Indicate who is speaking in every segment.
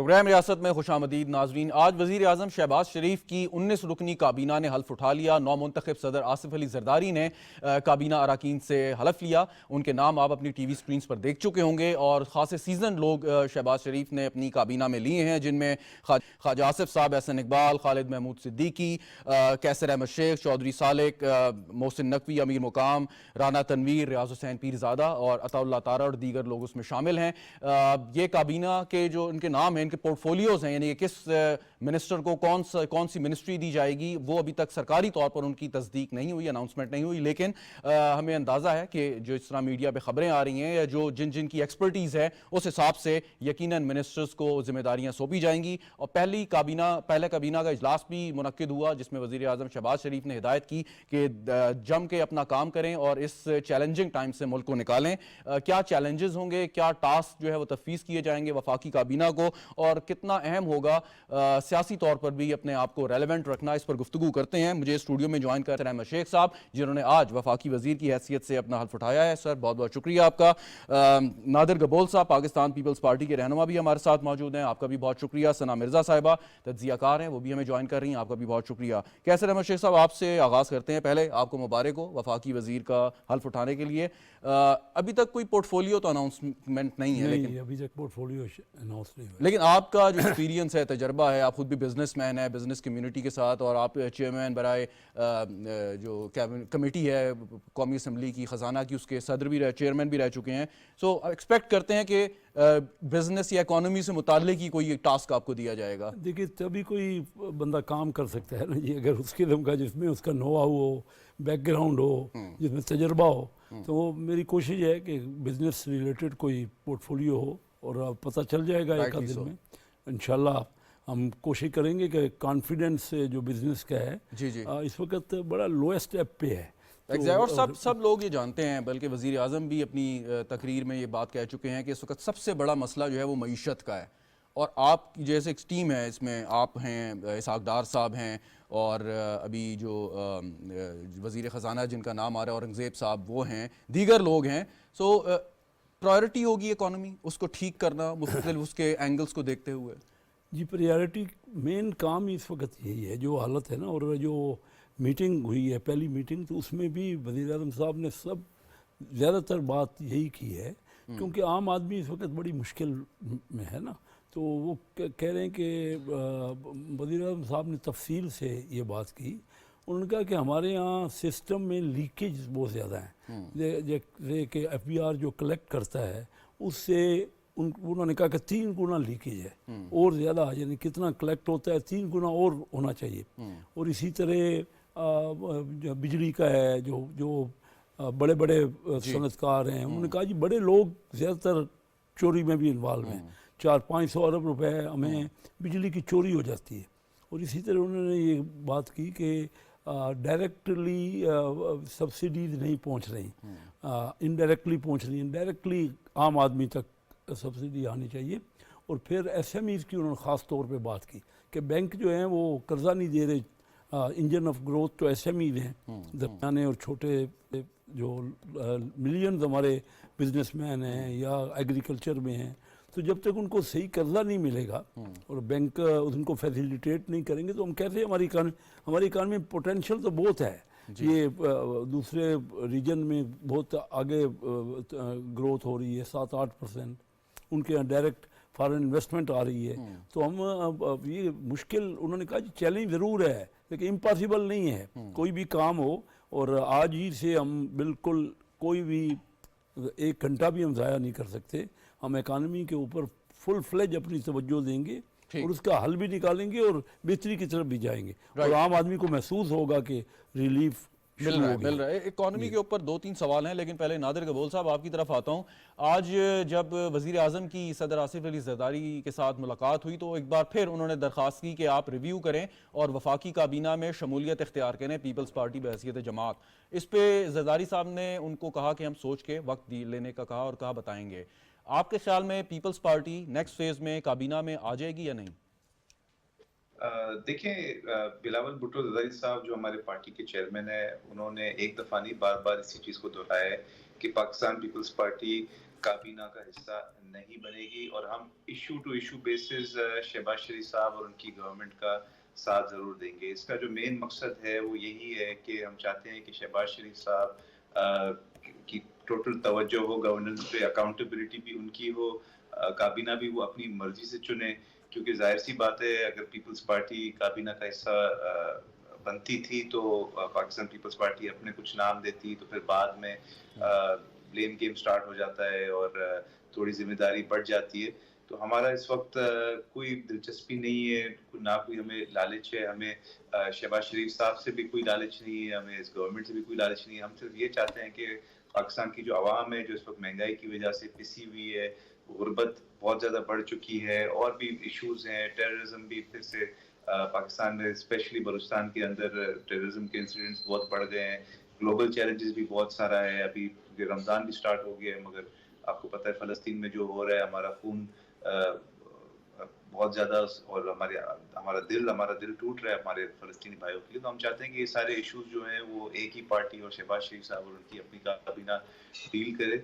Speaker 1: Programme रियासत में खुशामदीद नाजरीन। आज वज़ीर आज़म शहबाज शरीफ की 19 रुकनी काबीना ने हल्फ उठा लिया। नौ मुंतखब सदर आसिफ अली जरदारी ने काबीना अरकान से हलफ लिया। उनके नाम आप अपनी टीवी स्क्रीन पर देख चुके होंगे और खासे सीजन लोग शहबाज शरीफ ने अपनी काबीना में लिए हैं, जिनमें ख्वाजा आसिफ साहब, एहसन इकबाल, खालिद महमूद सिद्दीकी, कैसर अहमद शेख, चौधरी सालेक, मोहसिन नकवी, अमीर मुकाम, राना तनवीर, रियाज हुसैन पीरजादा और अताउल्लाह तारा और दीगर लोग उसमें शामिल हैं। ये काबीना के जो इनके नाम हैं, इनके पोर्टफोलियोज हैं, यानी कि किस मिनिस्टर को कौन सी मिनिस्ट्री दी जाएगी, वो अभी तक सरकारी तौर पर उनकी तस्दीक नहीं हुई, अनाउंसमेंट नहीं हुई। लेकिन हमें अंदाज़ा है कि जो इस तरह मीडिया पे खबरें आ रही हैं या जो जिन की एक्सपर्टीज़ है, उस हिसाब से यकीनन मिनिस्टर्स को जिम्मेदारियां सौंपी जाएंगी। और पहले काबीना का इजलास भी मुनक्किद हुआ, जिसमें वज़ीर आज़म शहबाज शरीफ ने हिदायत की कि जम के अपना काम करें और इस चैलेंजिंग टाइम से मुल्क को निकालें। क्या चैलेंजेस होंगे, क्या टास्क जो है वो तफवीज़ किए जाएंगे वफाकी काबीना को, और कितना अहम होगा सियासी तौर पर भी अपने आप को रेलेवेंट रखना, इस पर गुफ्तगू करते हैं। मुझे स्टूडियो में ज्वाइन कर अहमद शेख साहब, जिन्होंने आज वफाकी वजीर की हैसियत से अपना हल्फ उठाया है। सर बहुत बहुत शुक्रिया आपका। नादिर गबोल साहब, पाकिस्तान पीपल्स पार्टी के रहनुमा, भी हमारे साथ मौजूद हैं, आपका भी बहुत शुक्रिया। सना मिर्जा साहिबा तज्जियाकार हैं, वो भी हमें ज्वाइन कर रही हैं, आपका भी बहुत शुक्रिया। कैसर अहमद शेख साहब, आपसे आगाज़ करते हैं। पहले आपको मुबारक हो वफाकी वजीर का हल्फ उठाने के लिए। अभी तक कोई पोर्टफोलियो तो अनाउंसमेंट नहीं है, लेकिन
Speaker 2: अभी तक पोर्टफोलियो अनाउंस नहीं हुआ।
Speaker 1: लेकिन आपका जो एक्सपीरियंस है, तजर्बा है, आप खुद भी बिजनेसमैन है, बिजनेस कम्युनिटी के साथ, और आप चेयरमैन बराए जो कमेटी है कौमी असम्बली की, ख़जाना की, उसके सदर भी चेयरमैन भी रह चुके हैं। सो एक्सपेक्ट करते हैं कि बिजनेस या इकोनॉमी से मुताल्लिक ही कोई टास्क आपको दिया जाएगा।
Speaker 2: देखिए, तभी कोई बंदा काम कर सकता है ना जी, अगर उसके दम का, जिसमें उसका नो हाउ हो, बैकग्राउंड हो, जिसमें तजर्बा हो, तो वो मेरी कोशिश है कि बिजनेस रिलेटेड कोई पोर्टफोलियो हो, और पता चल जाएगा एक आध दिन में इंशाल्लाह। हम कोशिश करेंगे कि कॉन्फिडेंस से जो बिजनेस का है
Speaker 1: जी जी
Speaker 2: इस वक्त बड़ा लोएस्ट स्टेप पे है।
Speaker 1: और सब लोग ये जानते हैं, बल्कि वज़ीर आज़म भी अपनी तकरीर में ये बात कह चुके हैं कि इस वक्त सबसे बड़ा मसला जो है वो मईशत का है। और आप जैसे एक टीम है, इसमें आप हैं, इसहाक डार साहब हैं, और अभी जो वज़ीर ख़जाना जिनका नाम आ रहा है औरंगज़ेब साहब, वो हैं, दीगर लोग हैं। सो प्रायोरिटी होगी इकॉनमी, उसको ठीक करना मुख्तलिफ उसके एंगल्स को देखते हुए।
Speaker 2: जी, प्रायोरिटी मेन काम इस वक्त यही है, जो हालत है ना। और जो मीटिंग हुई है, पहली मीटिंग, तो उसमें भी वज़ीर आज़म साहब ने सब ज़्यादातर बात यही की है, क्योंकि आम आदमी इस वक्त बड़ी मुश्किल में है ना। तो वो कह रहे हैं कि वज़ीर आज़म साहब ने तफसील से ये बात की। उन्होंने कहा कि हमारे यहाँ सिस्टम में लीकेज बहुत ज़्यादा हैं, जैसे कि FBR जो कलेक्ट करता है उससे उन्होंने कहा कि 3 गुना लीकेज है और ज़्यादा, यानी कितना कलेक्ट होता है 3 गुना और होना चाहिए। और इसी तरह बिजली का है, जो बड़े बड़े सनतकार हैं, उन्होंने कहा जी बड़े लोग ज़्यादातर चोरी में भी इन्वॉल्व हैं, 400-500 अरब रुपए हमें बिजली की चोरी हो जाती है। और इसी तरह उन्होंने ये बात की कि डायरेक्टली सब्सिडीज नहीं पहुंच रही, इनडायरेक्टली पहुंच रही हैं। डायरेक्टली आम आदमी तक सब्सिडी आनी चाहिए। और फिर SMEs की उन्होंने ख़ास तौर पे बात की कि बैंक जो हैं वो कर्जा नहीं दे रहे। इंजन ऑफ ग्रोथ तो SMEs हैं, दरमियाने और छोटे, जो मिलियंस हमारे बिजनेसमैन हैं या एग्रीकल्चर में हैं। तो जब तक उनको सही कर्जा नहीं मिलेगा और बैंक उनको फैसिलिटेट नहीं करेंगे, तो हम कहते हैं हमारी इकानमी में पोटेंशियल तो बहुत है। ये दूसरे रीजन में बहुत आगे ग्रोथ हो रही है, 7-8%। उनके यहाँ डायरेक्ट फॉरेन इन्वेस्टमेंट आ रही है। तो हम ये मुश्किल, उन्होंने कहा चैलेंज ज़रूर है, लेकिन इम्पॉसिबल नहीं है। कोई भी काम हो, और आज ही से हम बिल्कुल कोई भी 1 घंटा भी हम ज़ाया नहीं कर सकते। हम इकानमी के ऊपर फुल फ्लेज अपनी तवज्जो देंगे और उसका हल भी निकालेंगे और बेहतरी की तरफ भी जाएंगे, और आम आदमी को महसूस होगा कि रिलीफ
Speaker 1: मिल रहा है। इकॉनमी के ऊपर 2-3 सवाल हैं, लेकिन पहले नादिर गबोल साहब आपकी तरफ आता हूँ। आज जब वज़ीर आज़म की सदर आसिफ अली ज़रदारी के साथ मुलाकात हुई, तो एक बार फिर उन्होंने दरख्वास्त की कि आप रिव्यू करें और वफाकी काबीना में शमूलियत इख्तियार करें पीपल्स पार्टी बहैसियत जमात। इस पर ज़रदारी साहब ने उनको कहा कि हम सोच के वक्त लेने का कहा, और कहा बताएंगे। आपके ख्याल में पीपल्स पार्टी नेक्स्ट फेज में काबीना में आ जाएगी या नहीं?
Speaker 3: देखिए, बिलावल भुट्टो ज़रदारी साहब जो हमारे पार्टी के चेयरमैन है, उन्होंने एक दफ़ा नहीं बार बार इसी चीज़ को दोहराया है कि पाकिस्तान पीपल्स पार्टी काबीना का हिस्सा नहीं बनेगी और हम issue to issue basis Shahbaz Sharif साहब और उनकी गवर्नमेंट का साथ जरूर देंगे। इसका जो मेन मकसद है वो यही है कि हम चाहते हैं कि शहबाज शरीफ साहब की टोटल तवज्जो हो गवर्नेंस पे, अकाउंटेबिलिटी भी उनकी हो, काबीना भी वो अपनी मर्जी से चुने, क्योंकि जाहिर सी बात है अगर पीपल्स पार्टी काबीना का हिस्सा बनती थी तो पाकिस्तान पीपल्स पार्टी अपने कुछ नाम देती, तो फिर बाद में ब्लेम गेम स्टार्ट हो जाता है और थोड़ी जिम्मेदारी बढ़ जाती है। तो हमारा इस वक्त कोई दिलचस्पी नहीं है, ना कोई हमें लालच है, हमें शहबाज शरीफ साहब से भी कोई लालच नहीं है, हमें इस गवर्नमेंट से भी कोई लालच नहीं है। हम सिर्फ ये चाहते हैं कि पाकिस्तान की जो आवाम है जो इस वक्त महंगाई की वजह से पिसी हुई है, गुर्बत बहुत ज़्यादा बढ़ चुकी है और भी इश्यूज हैं, टेररिज्म भी फिर से पाकिस्तान में स्पेशली बलूचिस्तान के अंदर टेररिज्म के इंसिडेंट्स बहुत बढ़ गए हैं, ग्लोबल चैलेंजेस भी बहुत सारा है। अभी रमज़ान भी स्टार्ट हो गया है मगर आपको पता है फ़लस्तीन में जो हो रहा है, हमारा खून बहुत ज़्यादा और हमारा दिल टूट रहा है हमारे फ़लस्तीनी भाइयों के लिए। तो हम चाहते हैं कि ये सारे इश्यूज जो हैं वो एक ही पार्टी और शहबाज शरीफ साहब और उनकी अपनी काबीना डील करे।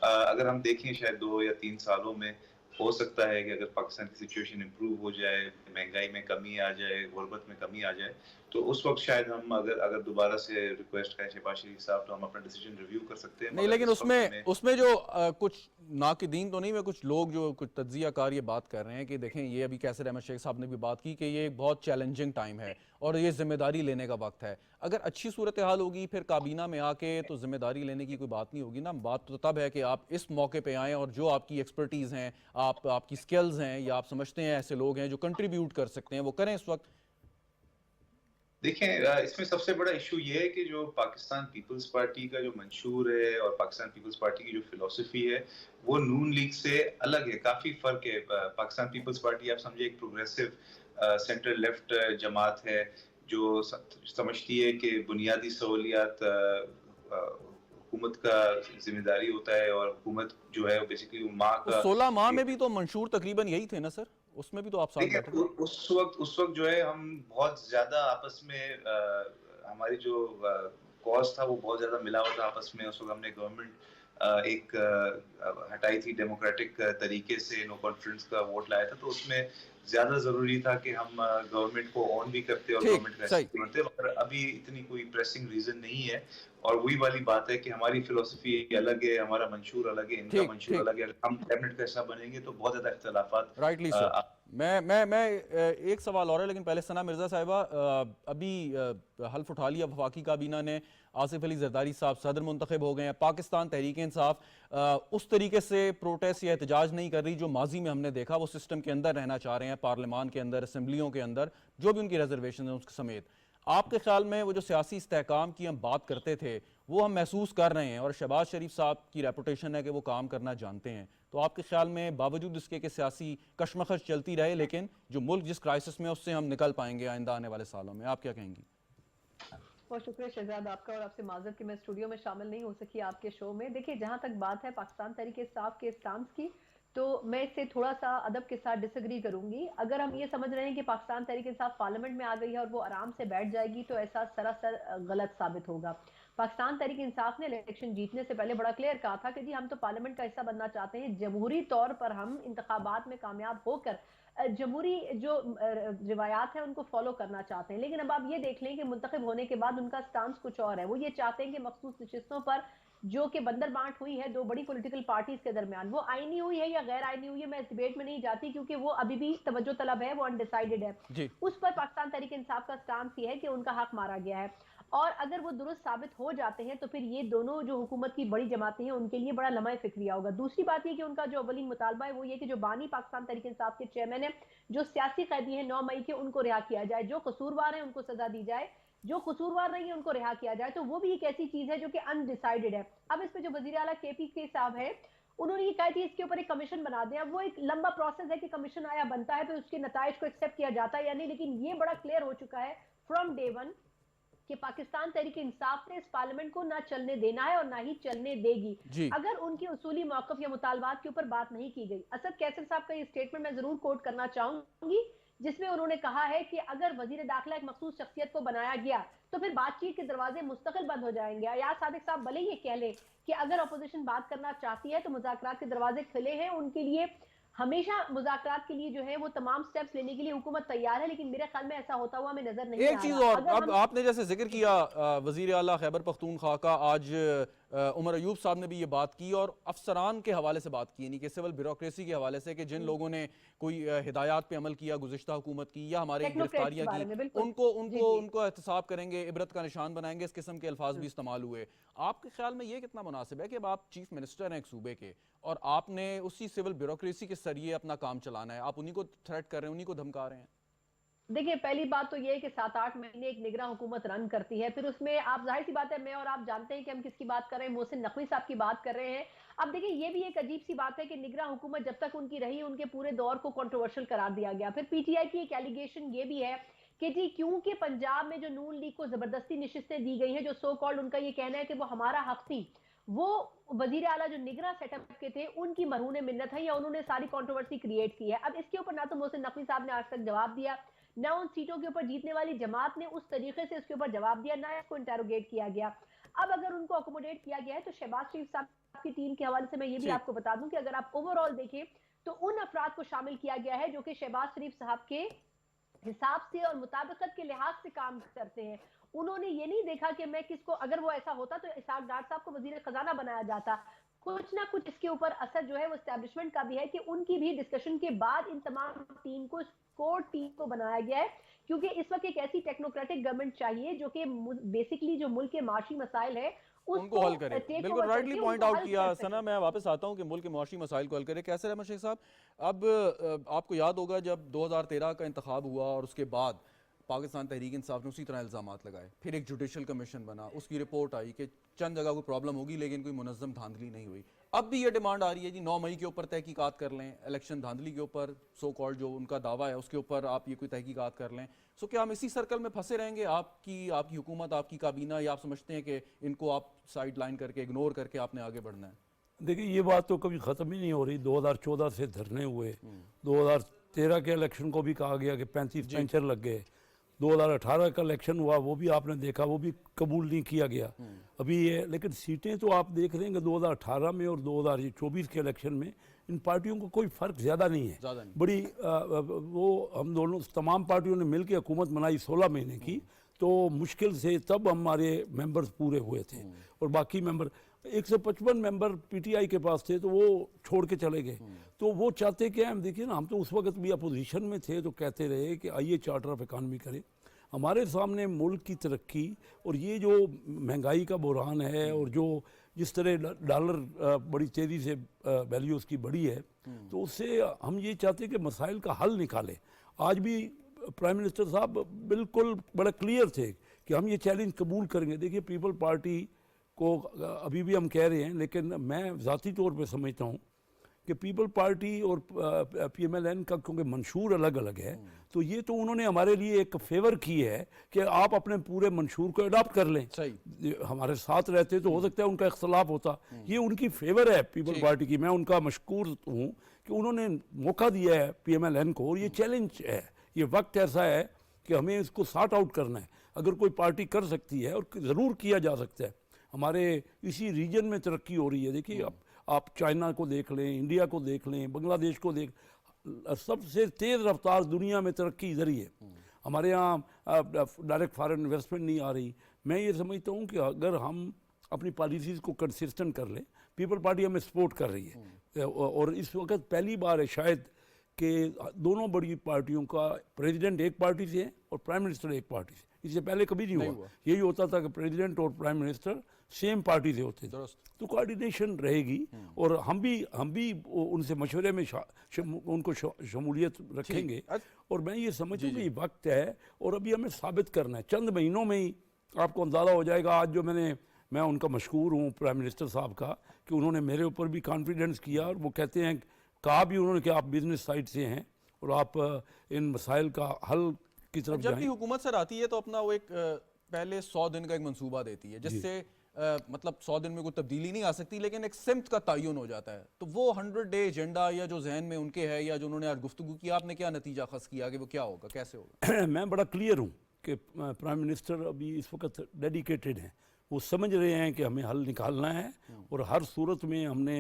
Speaker 3: अगर हम देखें शायद 2 या 3 सालों में हो सकता है कि अगर पाकिस्तान की सिचुएशन इम्प्रूव हो जाए, महंगाई में कमी आ जाए, गुर्बत में कमी आ जाए, तो उस वक्त शायद हम अगर दोबारा से रिक्वेस्ट करें शहबाज शरीफ साहब तो हम अपना डिसीजन रिव्यू कर सकते हैं।
Speaker 1: नहीं,
Speaker 3: मगर
Speaker 1: लेकिन
Speaker 3: इस वक्त
Speaker 1: उसमें
Speaker 3: हमें
Speaker 1: उसमें जो कुछ नाकिदीन तो नहीं, में कुछ लोग जो कुछ तज्जियाकार ये बात कर रहे हैं कि देखें, ये अभी कैसर अहमद शेख साहब ने भी बात की कि ये एक बहुत चैलेंजिंग टाइम है और ये जिम्मेदारी लेने का वक्त है। अगर अच्छी सूरत हाल होगी फिर काबीना में आके तो जिम्मेदारी लेने की कोई बात नहीं होगी ना। बात तो तब है कि आप इस मौके पे आएँ और जो आपकी एक्सपर्टीज़ हैं, आपकी स्किल्स हैं, या आप समझते हैं ऐसे लोग हैं जो कंट्रीब्यूट कर सकते हैं, वो करें इस वक्त।
Speaker 3: देखें, इसमें सबसे बड़ा इशू ये है कि जो पाकिस्तान पीपल्स पार्टी का जो मंशूर है और पाकिस्तान पीपल्स पार्टी की जो फिलॉसफी है वो नून लीग से अलग है, काफी फर्क है। पाकिस्तान पीपल्स पार्टी आप समझे एक प्रोग्रेसिव सेंटर लेफ्ट जमात है जो समझती है कि बुनियादी सहूलियात हुकूमत का जिम्मेदारी होता है और हुकूमत जो है बेसिकली माँ
Speaker 1: तो
Speaker 3: का
Speaker 1: 16 माह में भी तो मंशूर तकरीबन यही थे ना सर, उसमें भी तो आप साथ
Speaker 3: देखिए
Speaker 1: बैठे थे।
Speaker 3: उस वक्त जो है हम बहुत ज्यादा आपस में हमारी जो कॉज था वो बहुत ज्यादा मिला हुआ था आपस में। उस वक्त हमने गवर्नमेंट हटाई थी डेमोक्रेटिक तरीके से, नो कॉन्फिडेंस का वोट लाया था, तो उसमें ज्यादा जरूरी था कि हम गवर्नमेंट को ऑन भी करते और
Speaker 1: ठीक,
Speaker 3: गवर्नमेंट का
Speaker 1: सही।
Speaker 3: एक्सेप्ट करते। और अभी इतनी कोई प्रेसिंग रीजन नहीं है और वही वाली बात है कि हमारी फिलोसफी अलग है, हमारा मंशूर अलग है, इनका
Speaker 1: ठीक,
Speaker 3: मंशूर
Speaker 1: ठीक।
Speaker 3: अलग है। अगर हम कैबिनेट का हिस्सा बनेंगे तो बहुत ज्यादा इख्तलाफात
Speaker 1: राइटली सो। मैं एक सवाल और है, लेकिन पहले सना मिर्ज़ा साहिबा, अभी हल्फ उठा लिया वफाकी काबीना ने, आसिफ अली जरदारी साहब सदर मुंतखब हो गए हैं। पाकिस्तान तहरीक इंसाफ उस तरीके से प्रोटेस्ट या एहतजाज नहीं कर रही जो माजी में हमने देखा। वो सिस्टम के अंदर रहना चाह रहे हैं, पार्लियामान के अंदर, असम्बलियों के अंदर, जो भी उनकी रिजर्वेशन है उसके समेत। आपके ख्याल में वो जो सियासी इस्तेहकाम की हम बात करते थे वो हम महसूस कर रहे हैं, और शहबाज शरीफ साहब की रेपुटेशन है कि वो काम करना जानते हैं, तो आपके ख्याल में बावजूद इसके कि सियासी कशमकश चलती रहे, लेकिन जो मुल्क जिस क्राइसिस में उससे हम निकल पाएंगे आइंदा आने वाले सालों में, आप क्या कहेंगी?
Speaker 4: बहुत शुक्रिया शहजाद आपका, और आपसे माजरत कि मैं स्टूडियो में शामिल नहीं हो सकी आपके शो में। देखिए, जहां तक बात है पाकिस्तान तहरीक इंसाफ के स्टांस की, तो मैं इससे थोड़ा सा अदब के साथ डिसएग्री करूंगी। अगर हम ये समझ रहे हैं कि पाकिस्तान तहरीक इंसाफ पार्लियामेंट में आ गई है और वो आराम से बैठ जाएगी, तो ऐसा सरासर गलत साबित होगा। पाकिस्तान तहरीक इंसाफ ने इलेक्शन जीतने से पहले बड़ा क्लियर कहा था कि जी हम तो पार्लियामेंट का हिस्सा बनना चाहते हैं, जमहूरी तौर पर हम इंतखाबात में कामयाब होकर जमहूरी जो रिवायात है उनको फॉलो करना चाहते हैं। लेकिन अब आप ये देख लें कि मुंतखब होने के बाद उनका स्टांस कुछ और है। वो ये चाहते हैं कि मखसूस नशिस्तों पर जो कि बंदर बांट हुई है दो बड़ी पॉलिटिकल पार्टीज के दरमियान, वो आईनी हुई है या गैर आईनी हुई है, मैं इस डिबेट में नहीं जाती, क्योंकि वो अभी भी तवज्जो तलब है, वो अनडिसाइडेड है।
Speaker 1: जी।
Speaker 4: उस पर पाकिस्तान तहरीक इंसाफ का स्टांस ये है कि उनका हक मारा गया है, और अगर वो दुरुस्त साबित हो जाते हैं तो फिर ये दोनों जो हुकूमत की बड़ी जमातें हैं उनके लिए बड़ा लम्हा फिक्रिया होगा। दूसरी बात ये कि उनका जो अवलीन मुतालबा है वो ये कि जो बानी पाकिस्तान तहरीक इंसाफ के चेयरमैन है, जो सियासी कैदी हैं 9 मई के, उनको रिहा किया जाए। जो कसूरवार हैं उनको सजा दी जाए, जो कसूरवार नहीं है उनको रिहा किया जाए। तो वो भी एक ऐसी चीज है जो कि अनडिसाइडेड है। अब इस पे जो वजीर आला के साहब है, उन्होंने ये कहा कि इसके ऊपर एक कमीशन बना दें। अब वो एक लंबा प्रोसेस है कि कमीशन आया बनता है, फिर उसके नताइज को एक्सेप्ट किया जाता है या नहीं, लेकिन ये बड़ा क्लियर हो चुका है फ्रॉम डे वन कि पाकिस्तान तहरीक इंसाफ ने इस पार्लियामेंट को ना चलने देना है और ना ही चलने देगी,
Speaker 1: जी।
Speaker 4: अगर उनकी उसूली मौकफ या मुतालबात के ऊपर बात नहीं की गई। असद कैसर साहब का ये स्टेटमेंट मैं जरूर कोट करना चाहूंगी जिसमें उन्होंने कहा है कि अगर वजीर दाखिला एक मखसूस शख्सियत को बनाया गया तो फिर बातचीत के दरवाजे मुस्तकिल बंद हो जाएंगे। अयाज सादिक साहब भले ही ये कह ले कि अगर अपोजिशन बात करना चाहती है तो मुज़ाकरात के दरवाजे खुले हैं उनके लिए, हमेशा मुज़ाकरात के लिए जो है वो तमाम स्टेप्स लेने के लिए हुकूमत तैयार है, लेकिन मेरे ख्याल में ऐसा होता हुआ हमें नजर नहीं आ
Speaker 1: एक
Speaker 4: रहा।
Speaker 1: चीज और,
Speaker 4: अगर
Speaker 1: अब आपने जैसे जिक्र किया वजीर आला खैबर पख्तूनख्वा का, आज उमर अयूब साहब ने भी ये बात की और अफसरान के हवाले से बात की, यानी कि सिविल ब्यूरोक्रेसी के हवाले से कि जिन लोगों ने कोई हिदायत पे अमल किया गुज़िश्ता हुकूमत की या हमारे गिरफ्तारियां की, उनको एहतसाब करेंगे, इबरत का निशान बनाएंगे, इस किस्म के अल्फाज भी इस्तेमाल हुए। आपके ख्याल में ये कितना मुनासिब है कि अब आप चीफ मिनिस्टर हैं एक सूबे के और आपने उसी सिविल ब्यूरोक्रेसी के जरिए अपना काम चलाना है, आप उन्हीं को थ्रेट कर रहे हैं, उन्हीं को धमका रहे हैं?
Speaker 4: देखिए, पहली बात तो ये है कि 7-8 महीने एक निगरां हुकूमत रन करती है, फिर उसमें आप जाहिर सी बात है, मैं और आप जानते हैं कि हम किसकी बात कर रहे हैं, मोहसिन नकवी साहब की बात कर रहे हैं। अब देखिए, ये भी एक अजीब सी बात है कि निगरां हुकूमत जब तक उनकी रही उनके पूरे दौर को कंट्रोवर्शियल करार दिया गया। फिर पीटीआई की एक एलिगेशन ये भी है कि जी क्योंकि पंजाब में जो नून लीग को जबरदस्ती निशिस्तें दी गई हैं, जो सो कॉल्ड उनका ये कहना है कि वो हमारा हक थी, वो वजीर आला जो निगरां सेटअप के थे उनकी मरहून मिन्नत है या उन्होंने सारी कंट्रोवर्सी क्रिएट की है। अब इसके ऊपर ना तो मोहसिन नकवी साहब ने आज तक जवाब दिया, ना उन सीटों के ऊपर जीतने वाली जमात ने उस तरीके से उसके ऊपर जवाब दिया, ना इसको इंटेरोगेट किया गया। अब अगर उनको अकोमोडेट किया गया है तो शहबाज शरीफ साहब की टीम के हवाले से मैं ये भी आपको बता दूं कि अगर आप ओवरऑल देखें तो उन अफराद को शामिल किया गया है जो कि शहबाज शरीफ साहब के हिसाब से और मुताबिकत के लिहाज से काम करते हैं। उन्होंने ये नहीं देखा कि मैं किसको, अगर वो ऐसा होता तो इसाक डार साहब को वजीर खजाना बनाया जाता। कुछ ना कुछ इसके ऊपर असर जो है वो एस्टैब्लिशमेंट का भी है कि उनकी भी डिस्कशन के बाद इन तमाम टीम को, कोर टीम को बनाया गया है, क्योंकि इस वक्त एक ऐसी टेक्नोक्रेटिक गवर्नमेंट चाहिए जो कि बेसिकली जो मुल्क के माशी मसाइल है
Speaker 1: उनको हल करे। बिल्कुल राइटली पॉइंट आउट किया सना। मैं वापस आता हूं कि मुल्क के मुआशी मसाइल को हल करे। कैसे रहमत शेख साहब, अब आपको याद होगा जब 2013 का इंतखाब हुआ और उसके बाद पाकिस्तान तहरीक इंसाफ ने उसी तरह इल्ज़ामात लगाए, फिर एक जुडिशल कमीशन बना, उसकी रिपोर्ट आई कि चंद जगह कोई प्रॉब्लम होगी लेकिन कोई मुनज़्ज़म धांधली नहीं हुई। अब भी ये डिमांड आ रही है जी 9 मई के ऊपर तहकीकात कर लें, इलेक्शन धांधली के ऊपर सो कॉल्ड जो उनका दावा है उसके ऊपर आप ये कोई तहकीकात कर लें। सो क्या हम इसी सर्कल में फंसे रहेंगे, आपकी हुकूमत, आपकी काबीना, या आप समझते हैं कि इनको आप साइड लाइन करके, इग्नोर करके आपने आगे बढ़ना है?
Speaker 2: देखिए, ये बात तो कभी ख़त्म ही नहीं हो रही। 2014 से धरने हुए, 2013 के इलेक्शन को भी कहा गया कि 35 पेंचर लग गए, 2018 का इलेक्शन हुआ वो भी आपने देखा, वो भी कबूल नहीं किया गया अभी ये। लेकिन सीटें तो आप देख रहे हैं कि 2018 में और 2024 के इलेक्शन में इन पार्टियों को कोई फ़र्क ज़्यादा नहीं है। बड़ी वो हम दोनों तमाम पार्टियों ने मिल के हुकूमत बनाई 16 महीने की, तो मुश्किल से तब हमारे मेंबर्स पूरे हुए थे और बाकी मेंबर 155 मेंबर पीटीआई के पास थे तो वो छोड़ के चले गए। तो वो चाहते क्या, हम देखिए ना, हम तो उस वक्त भी अपोजिशन में थे तो कहते रहे कि आइए चार्टर ऑफ इकानमी करें। हमारे सामने मुल्क की तरक्की और ये जो महंगाई का बुरहान है और जो जिस तरह डॉलर बड़ी तेज़ी से वैल्यू उसकी बढ़ी है, तो उससे हम ये चाहते हैं कि मसाइल का हल निकालें। आज भी प्राइम मिनिस्टर साहब बिल्कुल बड़ा क्लियर थे कि हम ये चैलेंज कबूल करेंगे। देखिए, पीपल पार्टी को अभी भी हम कह रहे हैं, लेकिन मैं ज़ाती तौर पे समझता हूँ कि पीपल पार्टी और पीएमएलएन का क्योंकि मंशूर अलग अलग है, तो ये तो उन्होंने हमारे लिए एक फेवर की है कि आप अपने पूरे मंशूर को अडॉप्ट कर लें। हमारे साथ रहते तो हो सकता है उनका इख्तलाफ होता, ये उनकी फेवर है पीपल पार्टी की। मैं उनका मशकूर हूँ कि उन्होंने मौका दिया है पीएमएलएन को, और ये चैलेंज है, ये वक्त ऐसा है कि हमें इसको सॉर्ट आउट करना है। अगर कोई पार्टी कर सकती है, और ज़रूर किया जा सकता है, हमारे इसी रीजन में तरक्की हो रही है। देखिए, आप चाइना को देख लें, इंडिया को देख लें, बांग्लादेश को देख, सबसे तेज़ रफ्तार दुनिया में तरक्की इधर ही है। हमारे यहाँ डायरेक्ट फॉरेन इन्वेस्टमेंट नहीं आ रही। मैं ये समझता हूँ कि अगर हम अपनी पॉलिसीज़ को कंसिस्टेंट कर लें, पीपल पार्टी हमें सपोर्ट कर रही है, और इस वक्त पहली बार है शायद कि दोनों बड़ी पार्टियों का प्रेसिडेंट एक पार्टी से है और प्राइम मिनिस्टर एक पार्टी से। इससे पहले कभी नहीं हुआ। यही होता था कि प्रेसिडेंट और प्राइम मिनिस्टर सेम पार्टी से होते थे। तो कोऑर्डिनेशन रहेगी, और हम भी उनसे मशवरे में उनको शमूलियत रखेंगे। और मैं ये समझूँ कि वक्त है और अभी हमें साबित करना है। चंद महीनों में ही आपको अंदाज़ा हो जाएगा। आज जो मैं उनका मशकूर हूँ प्राइम मिनिस्टर साहब का, कि उन्होंने मेरे ऊपर भी कॉन्फिडेंस किया, और वो कहते हैं, कहा भी उन्होंने कि आप बिजनेस साइड से हैं और आप इन मसाइल का हल की तरफ
Speaker 1: जब भी हुकूमत सर आती है तो अपना वो एक पहले 100 दिन का एक मंसूबा देती है, जिससे मतलब 100 दिन में कोई तब्दीली नहीं आ सकती, लेकिन एक सिमत का तयन हो जाता है। तो वो 100 डे एजेंडा या जो जहन में उनके है या जो उन्होंने आज गुफ्तगू की, आपने क्या नतीजा खस किया कि वो क्या होगा, कैसे होगा?
Speaker 2: मैं बड़ा क्लियर हूँ कि प्राइम मिनिस्टर अभी इस वक्त डेडिकेटेड हैं, वो समझ रहे हैं कि हमें हल निकालना है और हर सूरत में हमने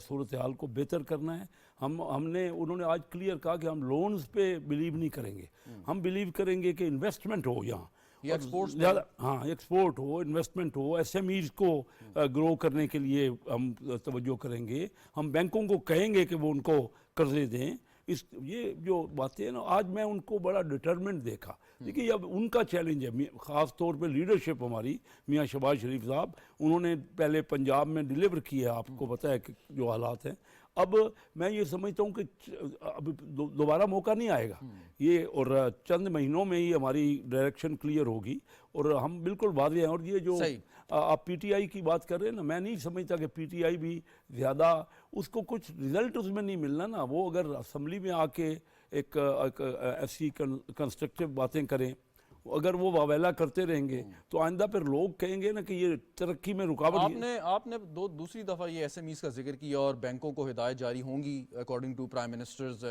Speaker 2: सूरत हाल को बेहतर करना है। उन्होंने आज क्लियर कहा कि हम लोन्स पे बिलीव नहीं करेंगे, हम बिलीव करेंगे कि इन्वेस्टमेंट हो यहाँ, ज़्यादा हाँ एक्सपोर्ट हो, इन्वेस्टमेंट हो, एसएमईज को ग्रो करने के लिए हम तवज्जो करेंगे। हम बैंकों को कहेंगे कि वो उनको कर्जे दें। ये जो बातें हैं ना, आज मैं उनको बड़ा डिटरमेंट देखा। देखिए अब उनका चैलेंज है, ख़ास तौर पे लीडरशिप हमारी, मियाँ शहबाज शरीफ साहब, उन्होंने पहले पंजाब में डिलीवर किया, आपको पता है कि जो हालात हैं। अब मैं ये समझता हूँ कि अब दोबारा मौका नहीं आएगा ये, और चंद महीनों में ही हमारी डायरेक्शन क्लियर होगी और हम बिल्कुल वादे हैं। और ये जो आप पीटीआई की बात कर रहे हैं ना, मैं नहीं समझता कि पीटीआई भी ज़्यादा, उसको कुछ रिजल्ट उसमें नहीं मिलना ना। वो अगर असम्बली में आके एक ऐसी कंस्ट्रक्टिव बातें करें, अगर वो वावेला करते रहेंगे तो आइंदा फिर लोग कहेंगे ना कि ये तरक्की में रुकावट।
Speaker 1: आपने दूसरी दफ़ा ये एसएमईज का जिक्र किया और बैंकों को हिदायत जारी होंगी according to prime minister's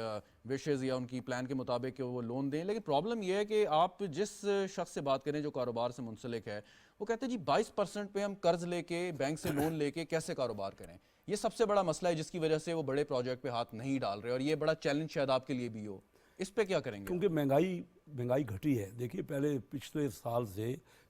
Speaker 1: wishes या उनकी प्लान के मुताबिक कि वो लोन दें। लेकिन प्रॉब्लम ये है कि आप जिस शख्स से बात करें जो कारोबार से मुंसलिक है, वो कहते हैं जी 22% पे हम कर्ज लेके बैंक से लोन लेके कैसे कारोबार करें। ये सबसे बड़ा मसला है जिसकी वजह से वो बड़े प्रोजेक्ट पे हाथ नहीं डाल रहे, और ये बड़ा चैलेंज शायद आपके लिए भी हो। इस पे क्या करेंगे?
Speaker 2: क्योंकि महंगाई घटी है। देखिए पहले पिछले साल से